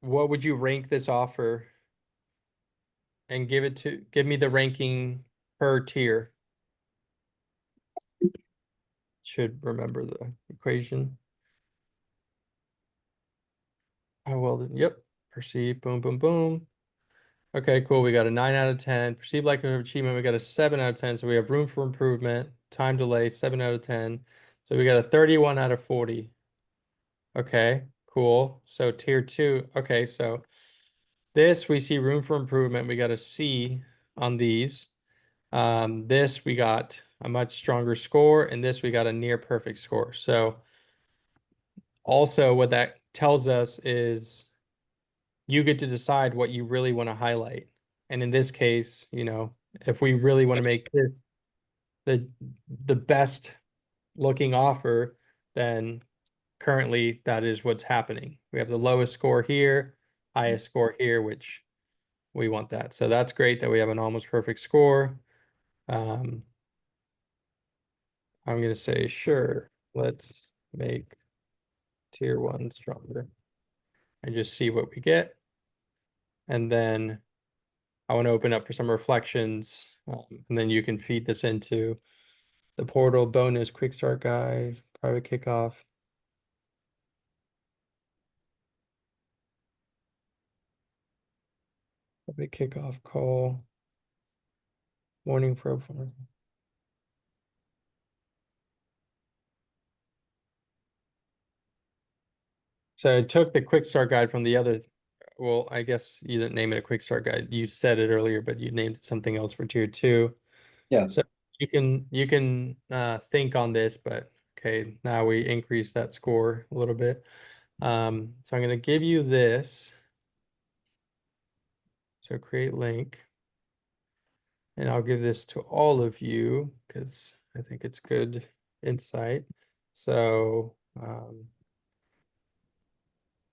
what would you rank this offer? And give me the ranking per tier. Should remember the equation. Oh, well, then, yep. Proceed, boom, boom, boom. Okay, cool. We got a 9 out of 10. Perceived likelihood of achievement, we got a 7 out of 10. So we have room for improvement. Time delay, 7 out of 10. So we got a 31 out of 40. Okay, cool. So tier 2. Okay, so this we see room for improvement. We got a C on these. This we got a much stronger score, and this we got a near perfect score. So also what that tells us is you get to decide what you really want to highlight. And in this case, you know, if we really want to make this the best looking offer, then currently that is what's happening. We have the lowest score here, highest score here, which we want that. So that's great that we have an almost perfect score. I'm going to say, sure, let's make tier 1 stronger and just see what we get. And then I want to open up for some reflections, and then you can feed this into the portal bonus quick start guide, private kickoff. Private kickoff call, morning profile. So I took the quick start guide from the other, well, I guess you didn't name it a quick start guide. You said it earlier, but you named it something else for tier 2. Yeah. So you can think on this, but okay, now we increase that score a little bit. So I'm going to give you this. So create link, and I'll give this to all of you because I think it's good insight. So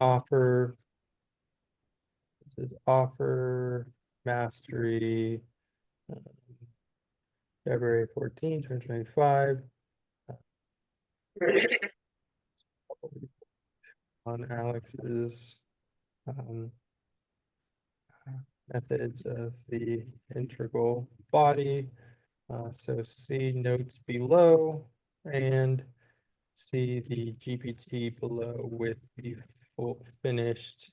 offer, this is offer mastery, um, February 14, 2025. On Alex's um, methods of the integral body. So see notes below and see the GPT below with the full finished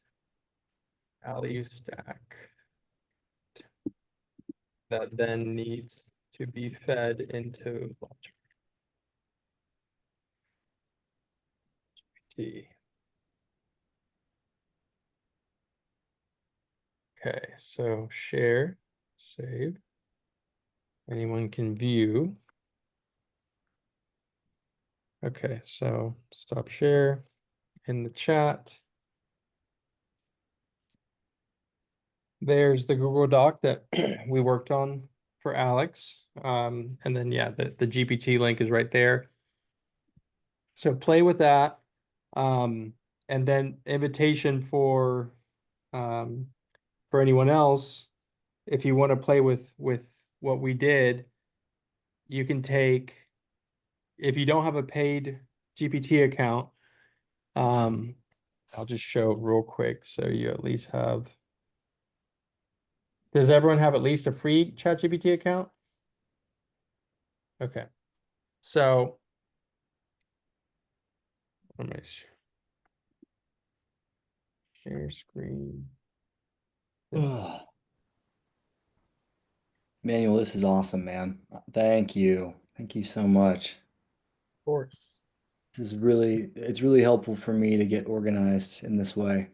value stack that then needs to be fed into Launchware. Okay, so share, save. Anyone can view. Okay, so stop share in the chat. There's the Google Doc that we worked on for Alex. And then, yeah, the GPT link is right there. So play with that. And then invitation for anyone else, if you want to play with what we did, you can take, if you don't have a paid GPT account, I'll just show real quick so you at least have. Does everyone have at least a free ChatGPT account? Okay. So let me share screen. Manuel, this is awesome, man. Thank you. Thank you so much. Of course. It's really helpful for me to get organized in this way.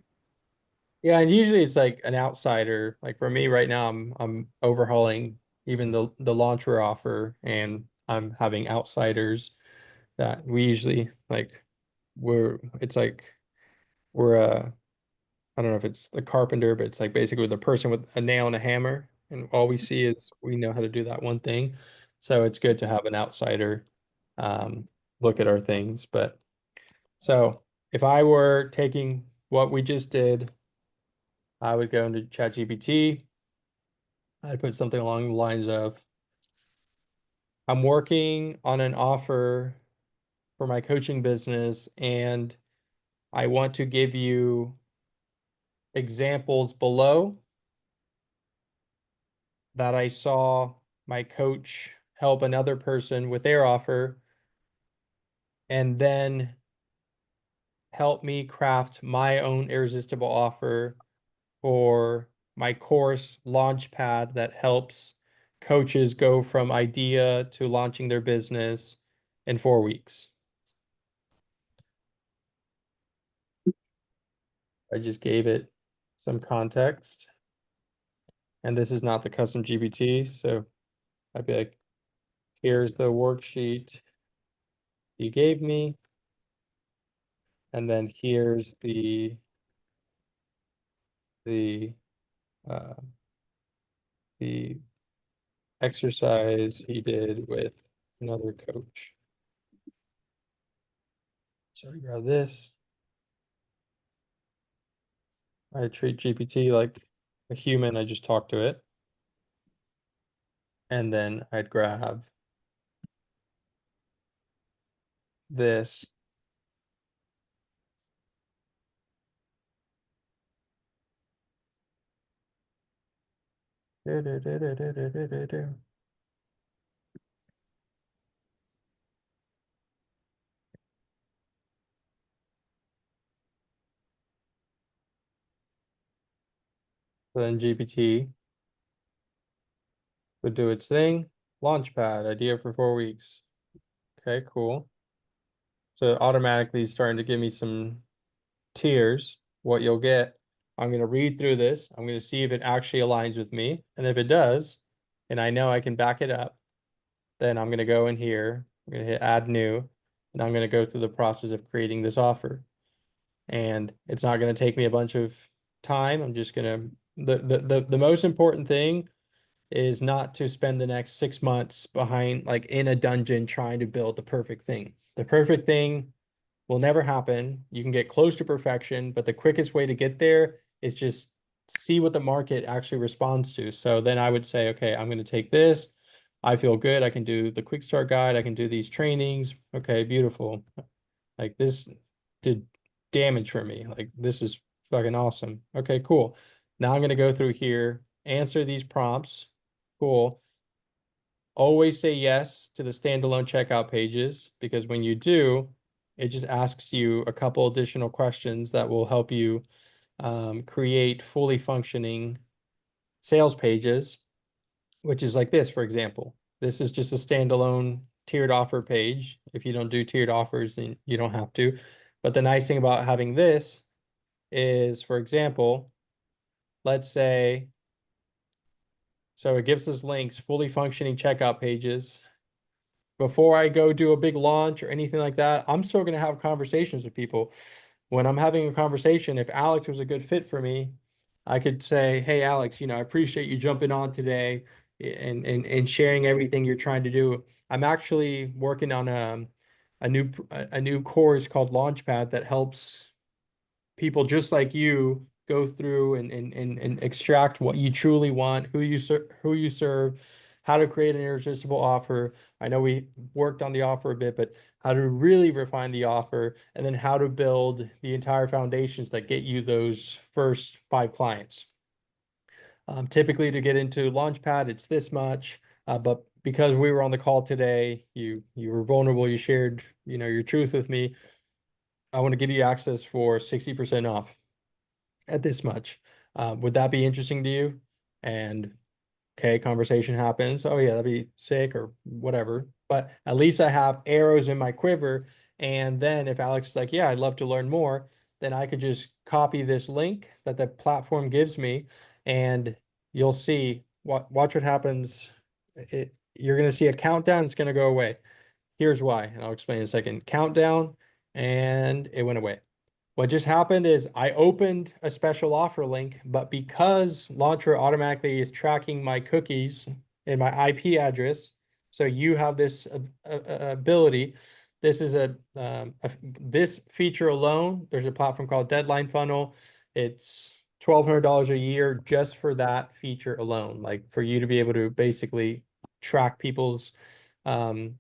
Yeah, and usually it's like an outsider. Like for me right now, I'm overhauling even the Launchware offer, and I'm having outsiders that we usually like it's like we're I don't know if it's the carpenter, but it's like basically the person with a nail and a hammer, and all we see is we know how to do that one thing. So it's good to have an outsider um look at our things. But so if I were taking what we just did, I would go into ChatGPT. I'd put something along the lines of, I'm working on an offer for my coaching business, and I want to give you examples below that I saw my coach help another person with their offer, and then help me craft my own irresistible offer for my course Launchpad that helps coaches go from idea to launching their business in 4 weeks. I just gave it some context. And this is not the custom GPT. So I'd be like, here's the worksheet you gave me. And then here's the uh, the exercise he did with another coach. So we grab this. I treat GPT like a human. I just talk to it. And then I'd grab this. Then GPT would do its thing. Launchpad, idea for 4 weeks. Okay, cool. So it automatically is starting to give me some tiers. What you'll get, I'm going to read through this. I'm going to see if it actually aligns with me. And if it does, and I know I can back it up, then I'm going to go in here. I'm going to hit add new, and I'm going to go through the process of creating this offer. And it's not going to take me a bunch of time. I'm just going to, the most important thing is not to spend the next 6 months behind, like in a dungeon, trying to build the perfect thing. The perfect thing will never happen. You can get close to perfection, but the quickest way to get there is just see what the market actually responds to. So then I would say, okay, I'm going to take this. I feel good. I can do the quick start guide. I can do these trainings. Okay, beautiful. Like this did damage for me. Like this is fucking awesome. Okay, cool. Now I'm going to go through here, answer these prompts. Cool. Always say yes to the standalone checkout pages, because when you do, it just asks you a couple additional questions that will help you create fully functioning sales pages, which is like this, for example. This is just a standalone tiered offer page. If you don't do tiered offers, then you don't have to. But the nice thing about having this is, for example, let's say, so it gives us links, fully functioning checkout pages. Before I go do a big launch or anything like that, I'm still going to have conversations with people. When I'm having a conversation, if Alex was a good fit for me, I could say, hey, Alex, I appreciate you jumping on today and sharing everything you're trying to do. I'm actually working on a new course called Launchpad that helps people just like you go through and extract what you truly want, who you serve, how to create an irresistible offer. I know we worked on the offer a bit, but how to really refine the offer, and then how to build the entire foundations that get you those first 5 clients. Typically, to get into Launchpad, it's this much, but because we were on the call today, you were vulnerable, you shared your truth with me. I want to give you access for 60% off at this much. Would that be interesting to you? And okay, conversation happens. Oh yeah, that'd be sick or whatever. But at least I have arrows in my quiver. And then if Alex is like, yeah, I'd love to learn more, then I could just copy this link that the platform gives me, and you'll see watch what happens. You're gonna see a countdown, it's gonna go away. Here's why, and I'll explain in a second. Countdown, and it went away. What just happened is I opened a special offer link, but because Launchware automatically is tracking my cookies and my IP address, so you have this ability. This is this feature alone. There's a platform called Deadline Funnel. It's $1,200 a year just for that feature alone, like for you to be able to basically track people's um,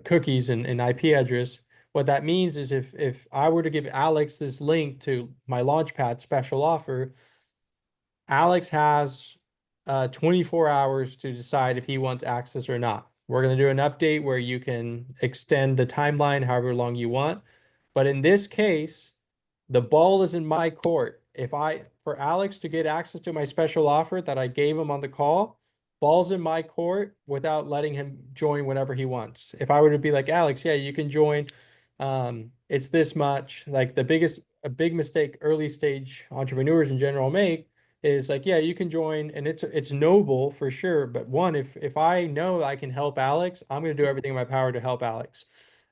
cookies and IP address. What that means is if I were to give Alex this link to my Launchpad special offer, Alex has 24 hours to decide if he wants access or not. We're going to do an update where you can extend the timeline however long you want. But in this case, the ball is in my court. If I, for Alex to get access to my special offer that I gave him on the call, ball's in my court without letting him join whenever he wants. If I were to be like, Alex, yeah, you can join. It's this much. Like a big mistake early stage entrepreneurs in general make is like, yeah, you can join, and it's noble for sure. But one, if I know I can help Alex, I'm going to do everything in my power to help Alex.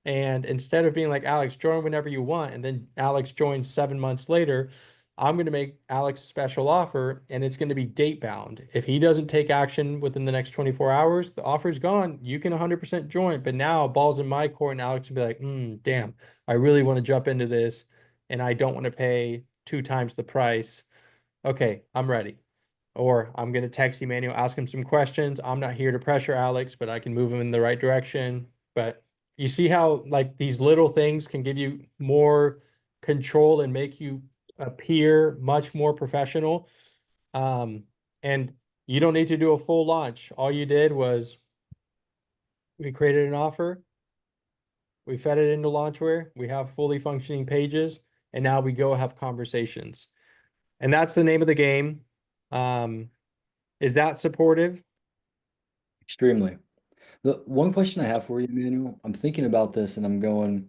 And instead of being like, Alex, join whenever you want, and then Alex joins 7 months later, I'm going to make Alex a special offer, and it's going to be date bound. If he doesn't take action within the next 24 hours, the offer's gone. You can 100% join, but now ball's in my court, and Alex will be like, damn, I really want to jump into this, and I don't want to pay 2 times the price. Okay, I'm ready. Or I'm going to text Emmanuel, ask him some questions. I'm not here to pressure Alex, but I can move him in the right direction. But you see how like these little things can give you more control and make you appear much more professional. Um, and you don't need to do a full launch. All you did was we created an offer, we fed it into Launchware, we have fully functioning pages, and now we go have conversations. And that's the name of the game. Is that supportive? Extremely. The one question I have for you, Manuel, I'm thinking about this and I'm going,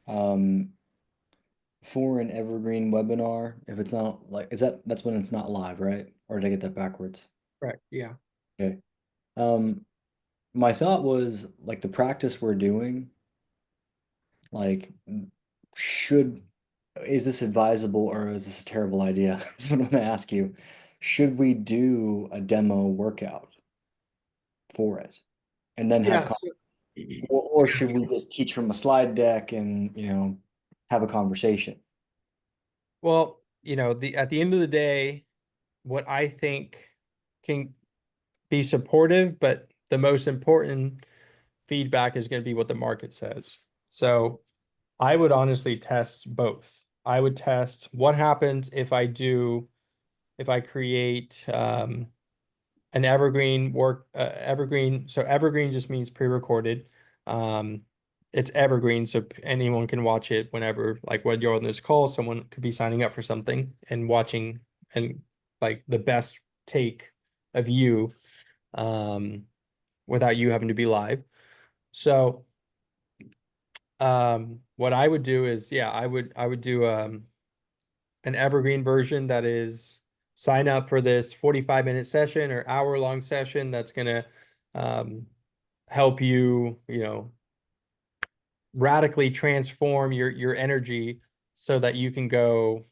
um, for an evergreen webinar, if it's not like, that's when it's not live, right? Or did I get that backwards? Correct. Yeah. Okay. Um, my thought was like the practice we're doing, like, should, is this advisable or is this a terrible idea? That's what I'm gonna ask you. Should we do a demo workout for it and then have, Yeah. or should we just teach from a slide deck and, have a conversation? Well, the at the end of the day, what I think can be supportive, but the most important feedback is going to be what the market says. So I would honestly test both. I would test what happens if I create an evergreen. So evergreen just means pre-recorded. Um, it's evergreen, so anyone can watch it whenever, like when you're on this call, someone could be signing up for something and watching and like the best take of you um, without you having to be live. So what I would do is, yeah, I would do an evergreen version that is sign up for this 45-minute session or hour-long session that's going to um, help you, radically transform your energy so that you can go.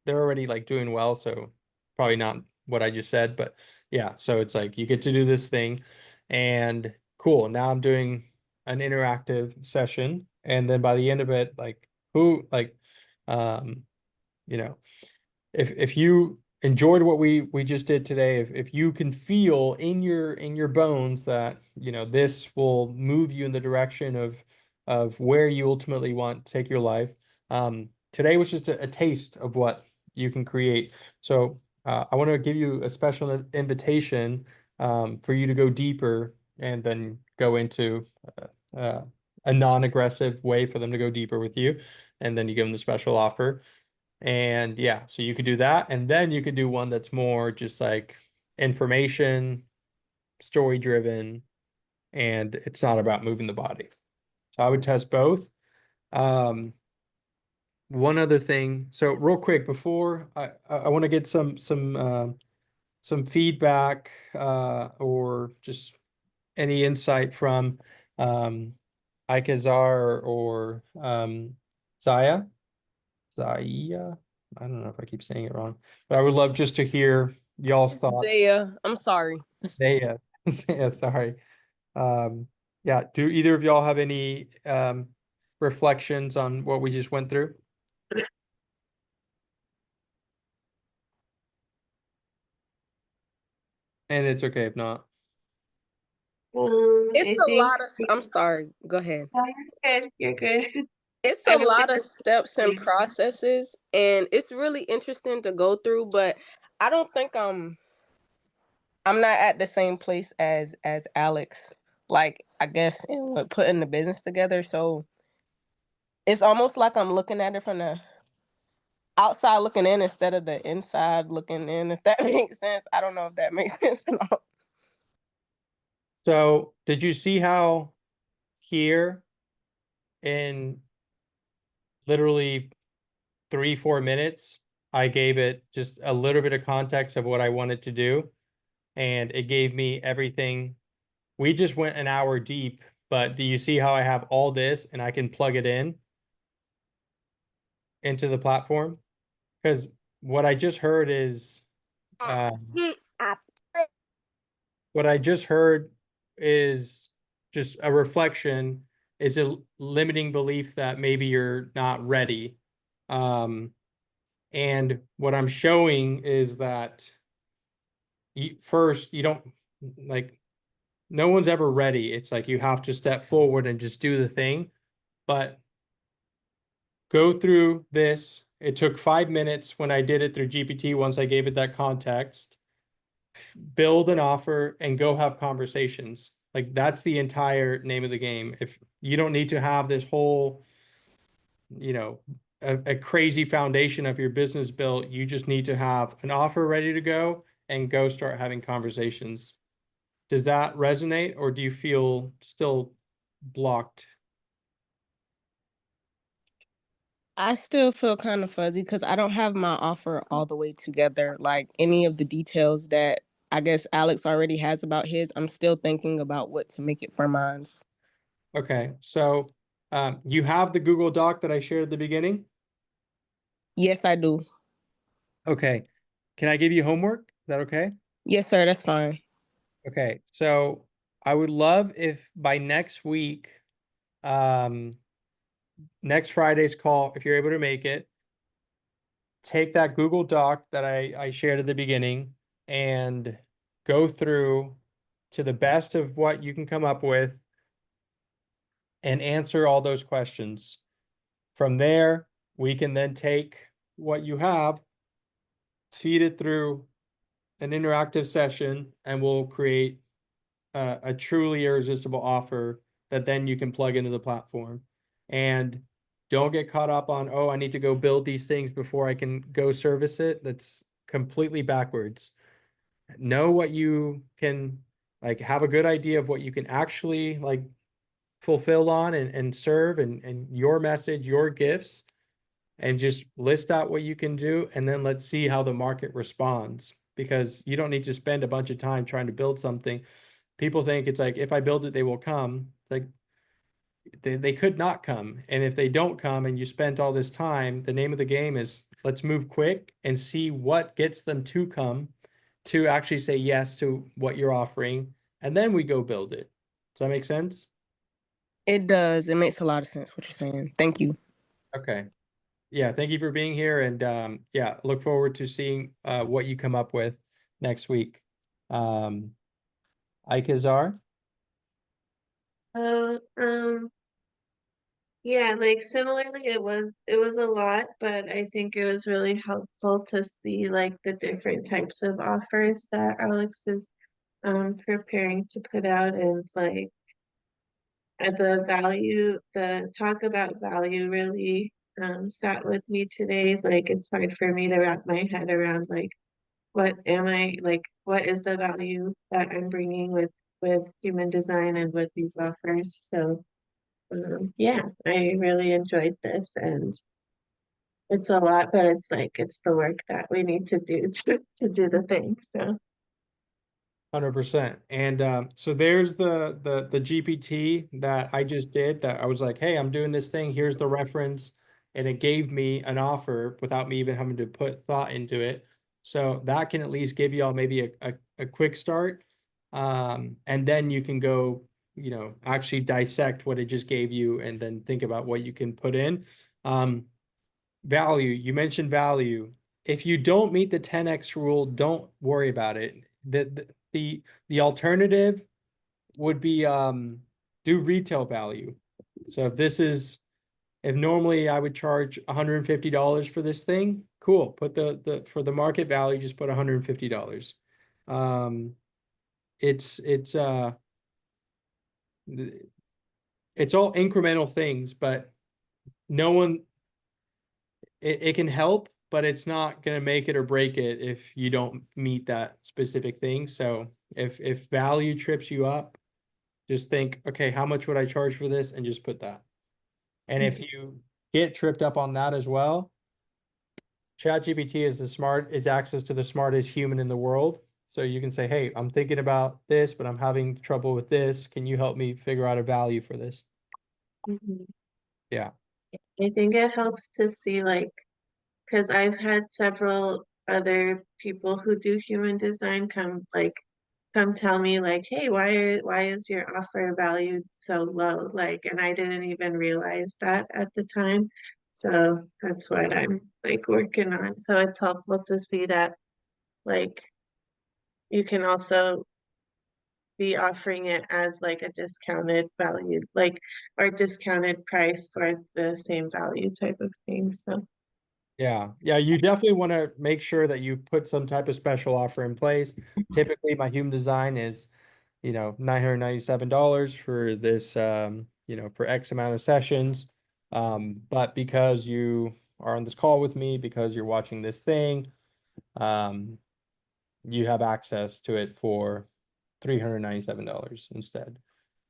They're already like doing well, so probably not what I just said, but yeah, so it's like you get to do this thing and cool. Now I'm doing an interactive session, and then by the end of it, like who like um you know if you enjoyed what we just did today, if you can feel in your bones that this will move you in the direction of where you ultimately want to take your life. Today was just a taste of what you can create. So I want to give you a special invitation for you to go deeper and then go into a non-aggressive way for them to go deeper with you, and then you give them the special offer. And yeah, so you could do that. And then you could do one that's more just like information, story driven, and it's not about moving the body. So I would test both. Um, one other thing. So real quick before I want to get some feedback or just any insight from Ikazar or Zaya. Zaya. I don't know if I keep saying it wrong, but I would love just to hear y'all's thoughts. Zaya, I'm sorry. Zaya. Zaya, sorry. Um, yeah, do either of y'all have any reflections on what we just went through? And it's okay if not. It's I a think lot of, I'm sorry, go ahead. oh, you're good. You're good. It's I a would say lot of steps and processes, and it's really interesting to go through, but I don't think I'm not at the same place as Alex, like I guess in what putting the business together. So it's almost like I'm looking at it from the outside looking in instead of the inside looking in, if that makes sense. I don't know if that makes sense at all. So did you see how here in literally 3, 4 minutes, I gave it just a little bit of context of what I wanted to do, and it gave me everything. We just went an hour deep, but do you see how I have all this and I can plug it in into the platform? Because what I just heard is what I just heard is just a reflection, is a limiting belief that maybe you're not ready. And what I'm showing is that first, you don't like, no one's ever ready. It's like you have to step forward and just do the thing. But go through this. It took 5 minutes when I did it through GPT once I gave it that context. Build an offer and go have conversations. Like that's the entire name of the game. If you don't need to have this whole, you know, a crazy foundation of your business built, you just need to have an offer ready to go and go start having conversations. Does that resonate or do you feel still blocked? I still feel kind of fuzzy because I don't have my offer all the way together. Like any of the details that I guess Alex already has about his, I'm still thinking about what to make it for mine. Okay, so you have the Google Doc that I shared at the beginning. Yes, I do. Okay, can I give you homework? Is that okay? Yes, sir, that's fine. Okay, so I would love if by next week, um, next Friday's call, if you're able to make it, take that Google Doc that I shared at the beginning and go through to the best of what you can come up with and answer all those questions. From there, we can then take what you have, feed it through an interactive session, and we'll create a truly irresistible offer that then you can plug into the platform. And don't get caught up on, oh, I need to go build these things before I can go service it. That's completely backwards. Know what you can, like, have a good idea of what you can actually like fulfill on and serve and your message, your gifts, and just list out what you can do. And then let's see how the market responds, because you don't need to spend a bunch of time trying to build something. People think it's like, if I build it, they will come. Like they could not come. And if they don't come and you spent all this time, the name of the game is let's move quick and see what gets them to come to actually say yes to what you're offering. And then we go build it. Does that make sense? It does. It makes a lot of sense what you're saying. Thank you. Okay. Yeah, thank you for being here. And yeah, look forward to seeing what you come up with next week. Um, Ikazar? Uh, um, yeah, like similarly, it was a lot, but I think it was really helpful to see like the different types of offers that Alex is preparing to put out and like the value, the talk about value really sat with me today. Like it's hard for me to wrap my head around like what is the value that I'm bringing with human design and with these offers. So yeah, I really enjoyed this, and it's a lot, but it's like it's the work that we need to do to do the thing. So 100%. And so there's the GPT that I just did that I was like, hey, I'm doing this thing. Here's the reference. And it gave me an offer without me even having to put thought into it. So that can at least give y'all maybe a quick start. And then you can go, actually dissect what it just gave you and then think about what you can put in. Value, you mentioned value. If you don't meet the 10x rule, don't worry about it. The alternative would be do retail value. So if normally I would charge $150 for this thing, cool. Put the for the market value, just put $150. Um it's it's all incremental things, but no one it can help, but it's not going to make it or break it if you don't meet that specific thing. So if value trips you up, just think, okay, how much would I charge for this? And just put that. And if you get tripped up on that as well, ChatGPT is access to the smartest human in the world. So you can say, hey, I'm thinking about this, but I'm having trouble with this. Can you help me figure out a value for this? mhm. Yeah. I think it helps to see like because I've had several other people who do human design come tell me like, hey, why is your offer valued so low? Like, and I didn't even realize that at the time. So that's what I'm like working on. So it's helpful to see that like you can also be offering it as like a discounted value, like or discounted price for the same value type of thing. So Yeah, you definitely want to make sure that you put some type of special offer in place. Typically, my human design is, $997 for this, for X amount of sessions. But because you are on this call with me, because you're watching this thing, um, you have access to it for $397 instead.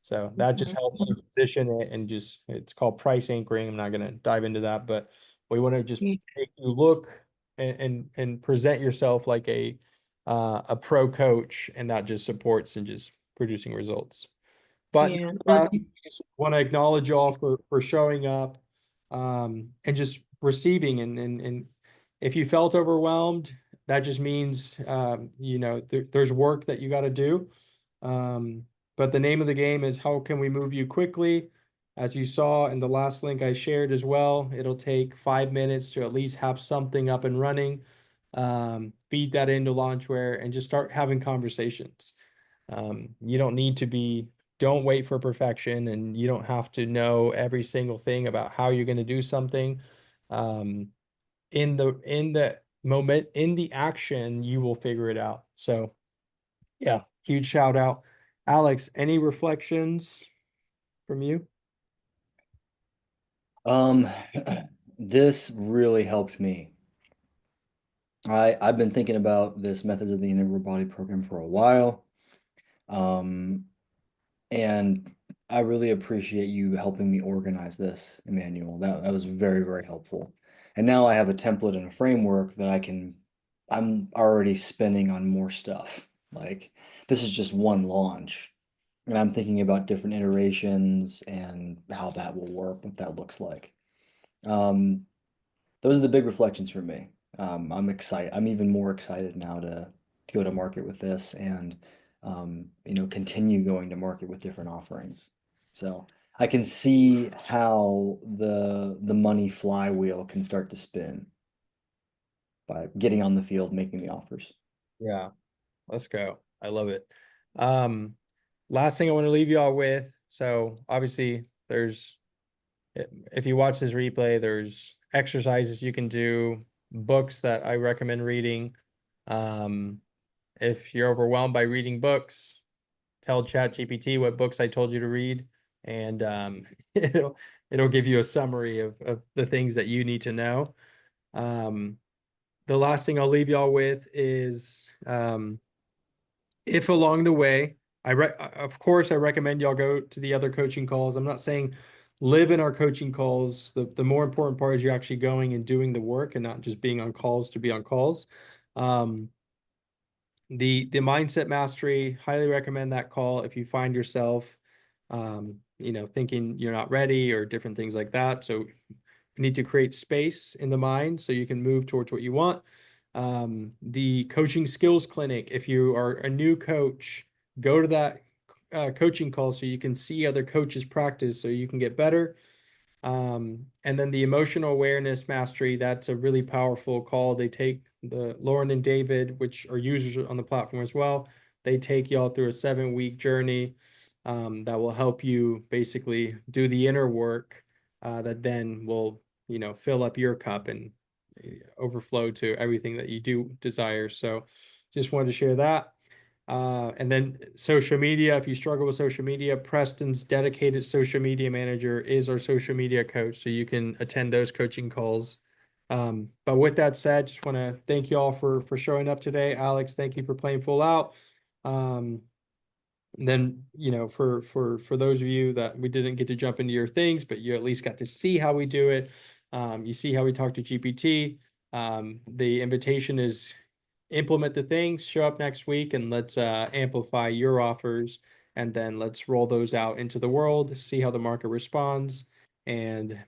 So that just helps you position it and it's called price anchoring. I'm not going to dive into that, but we want to just take you look and present yourself like a pro coach, and that just supports and just producing results. But yeah. just want to acknowledge y'all for showing up, and just receiving and if you felt overwhelmed, that just means there's work that you got to do. But the name of the game is how can we move you quickly? As you saw in the last link I shared as well, it'll take 5 minutes to at least have something up and running. Feed that into Launchware and just start having conversations. You don't need to don't wait for perfection, and you don't have to know every single thing about how you're going to do something. Um, in the moment, in the action, you will figure it out. So yeah, huge shout out. Alex, any reflections from you? Um, this really helped me. I've been thinking about this Methods of the Integral Body program for a while. Um, and I really appreciate you helping me organize this, Emmanuel. That was very, very helpful. And now I have a template and a framework that I'm already spinning on more stuff. Like this is just one launch. And I'm thinking about different iterations and how that will work, what that looks like. Those are the big reflections for me. I'm excited. I'm even more excited now to go to market with this and continue going to market with different offerings. So I can see how the money flywheel can start to spin by getting on the field, making the offers. Yeah, let's go. I love it. Um, Last thing I want to leave you all with. So obviously if you watch this replay, there's exercises you can do, books that I recommend reading. Um, if you're overwhelmed by reading books, tell ChatGPT what books I told you to read. and it'll give you a summary of the things that you need to know. The last thing I'll leave y'all with is if along the way, of course I recommend y'all go to the other coaching calls. I'm not saying live in our coaching calls. The more important part is you actually going and doing the work and not just being on calls to be on calls. The mindset mastery, highly recommend that call if you find yourself thinking you're not ready or different things like that. So you need to create space in the mind so you can move towards what you want. The coaching skills clinic, if you are a new coach, go to that coaching call so you can see other coaches practice so you can get better. And then the emotional awareness mastery, that's a really powerful call. They take Lauren and David, which are users on the platform as well. They take y'all through a 7-week journey that will help you basically do the inner work that then will, fill up your cup and overflow to everything that you do desire. So just wanted to share that. And then social media, if you struggle with social media, Preston's dedicated social media manager is our social media coach. So you can attend those coaching calls. But with that said, just want to thank you all for showing up today. Alex, thank you for playing full out. Then, for those of you that we didn't get to jump into your things, but you at least got to see how we do it. You see how we talk to GPT. The invitation is implement the things, show up next week, and let's amplify your offers, and then let's roll those out into the world, see how the market responds, and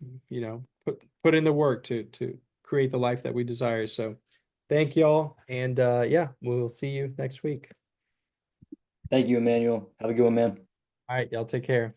put in the work to create the life that we desire. So thank y'all, and yeah, we'll see you next week. Thank you, Emmanuel. Have a good one, man. All right, y'all take care.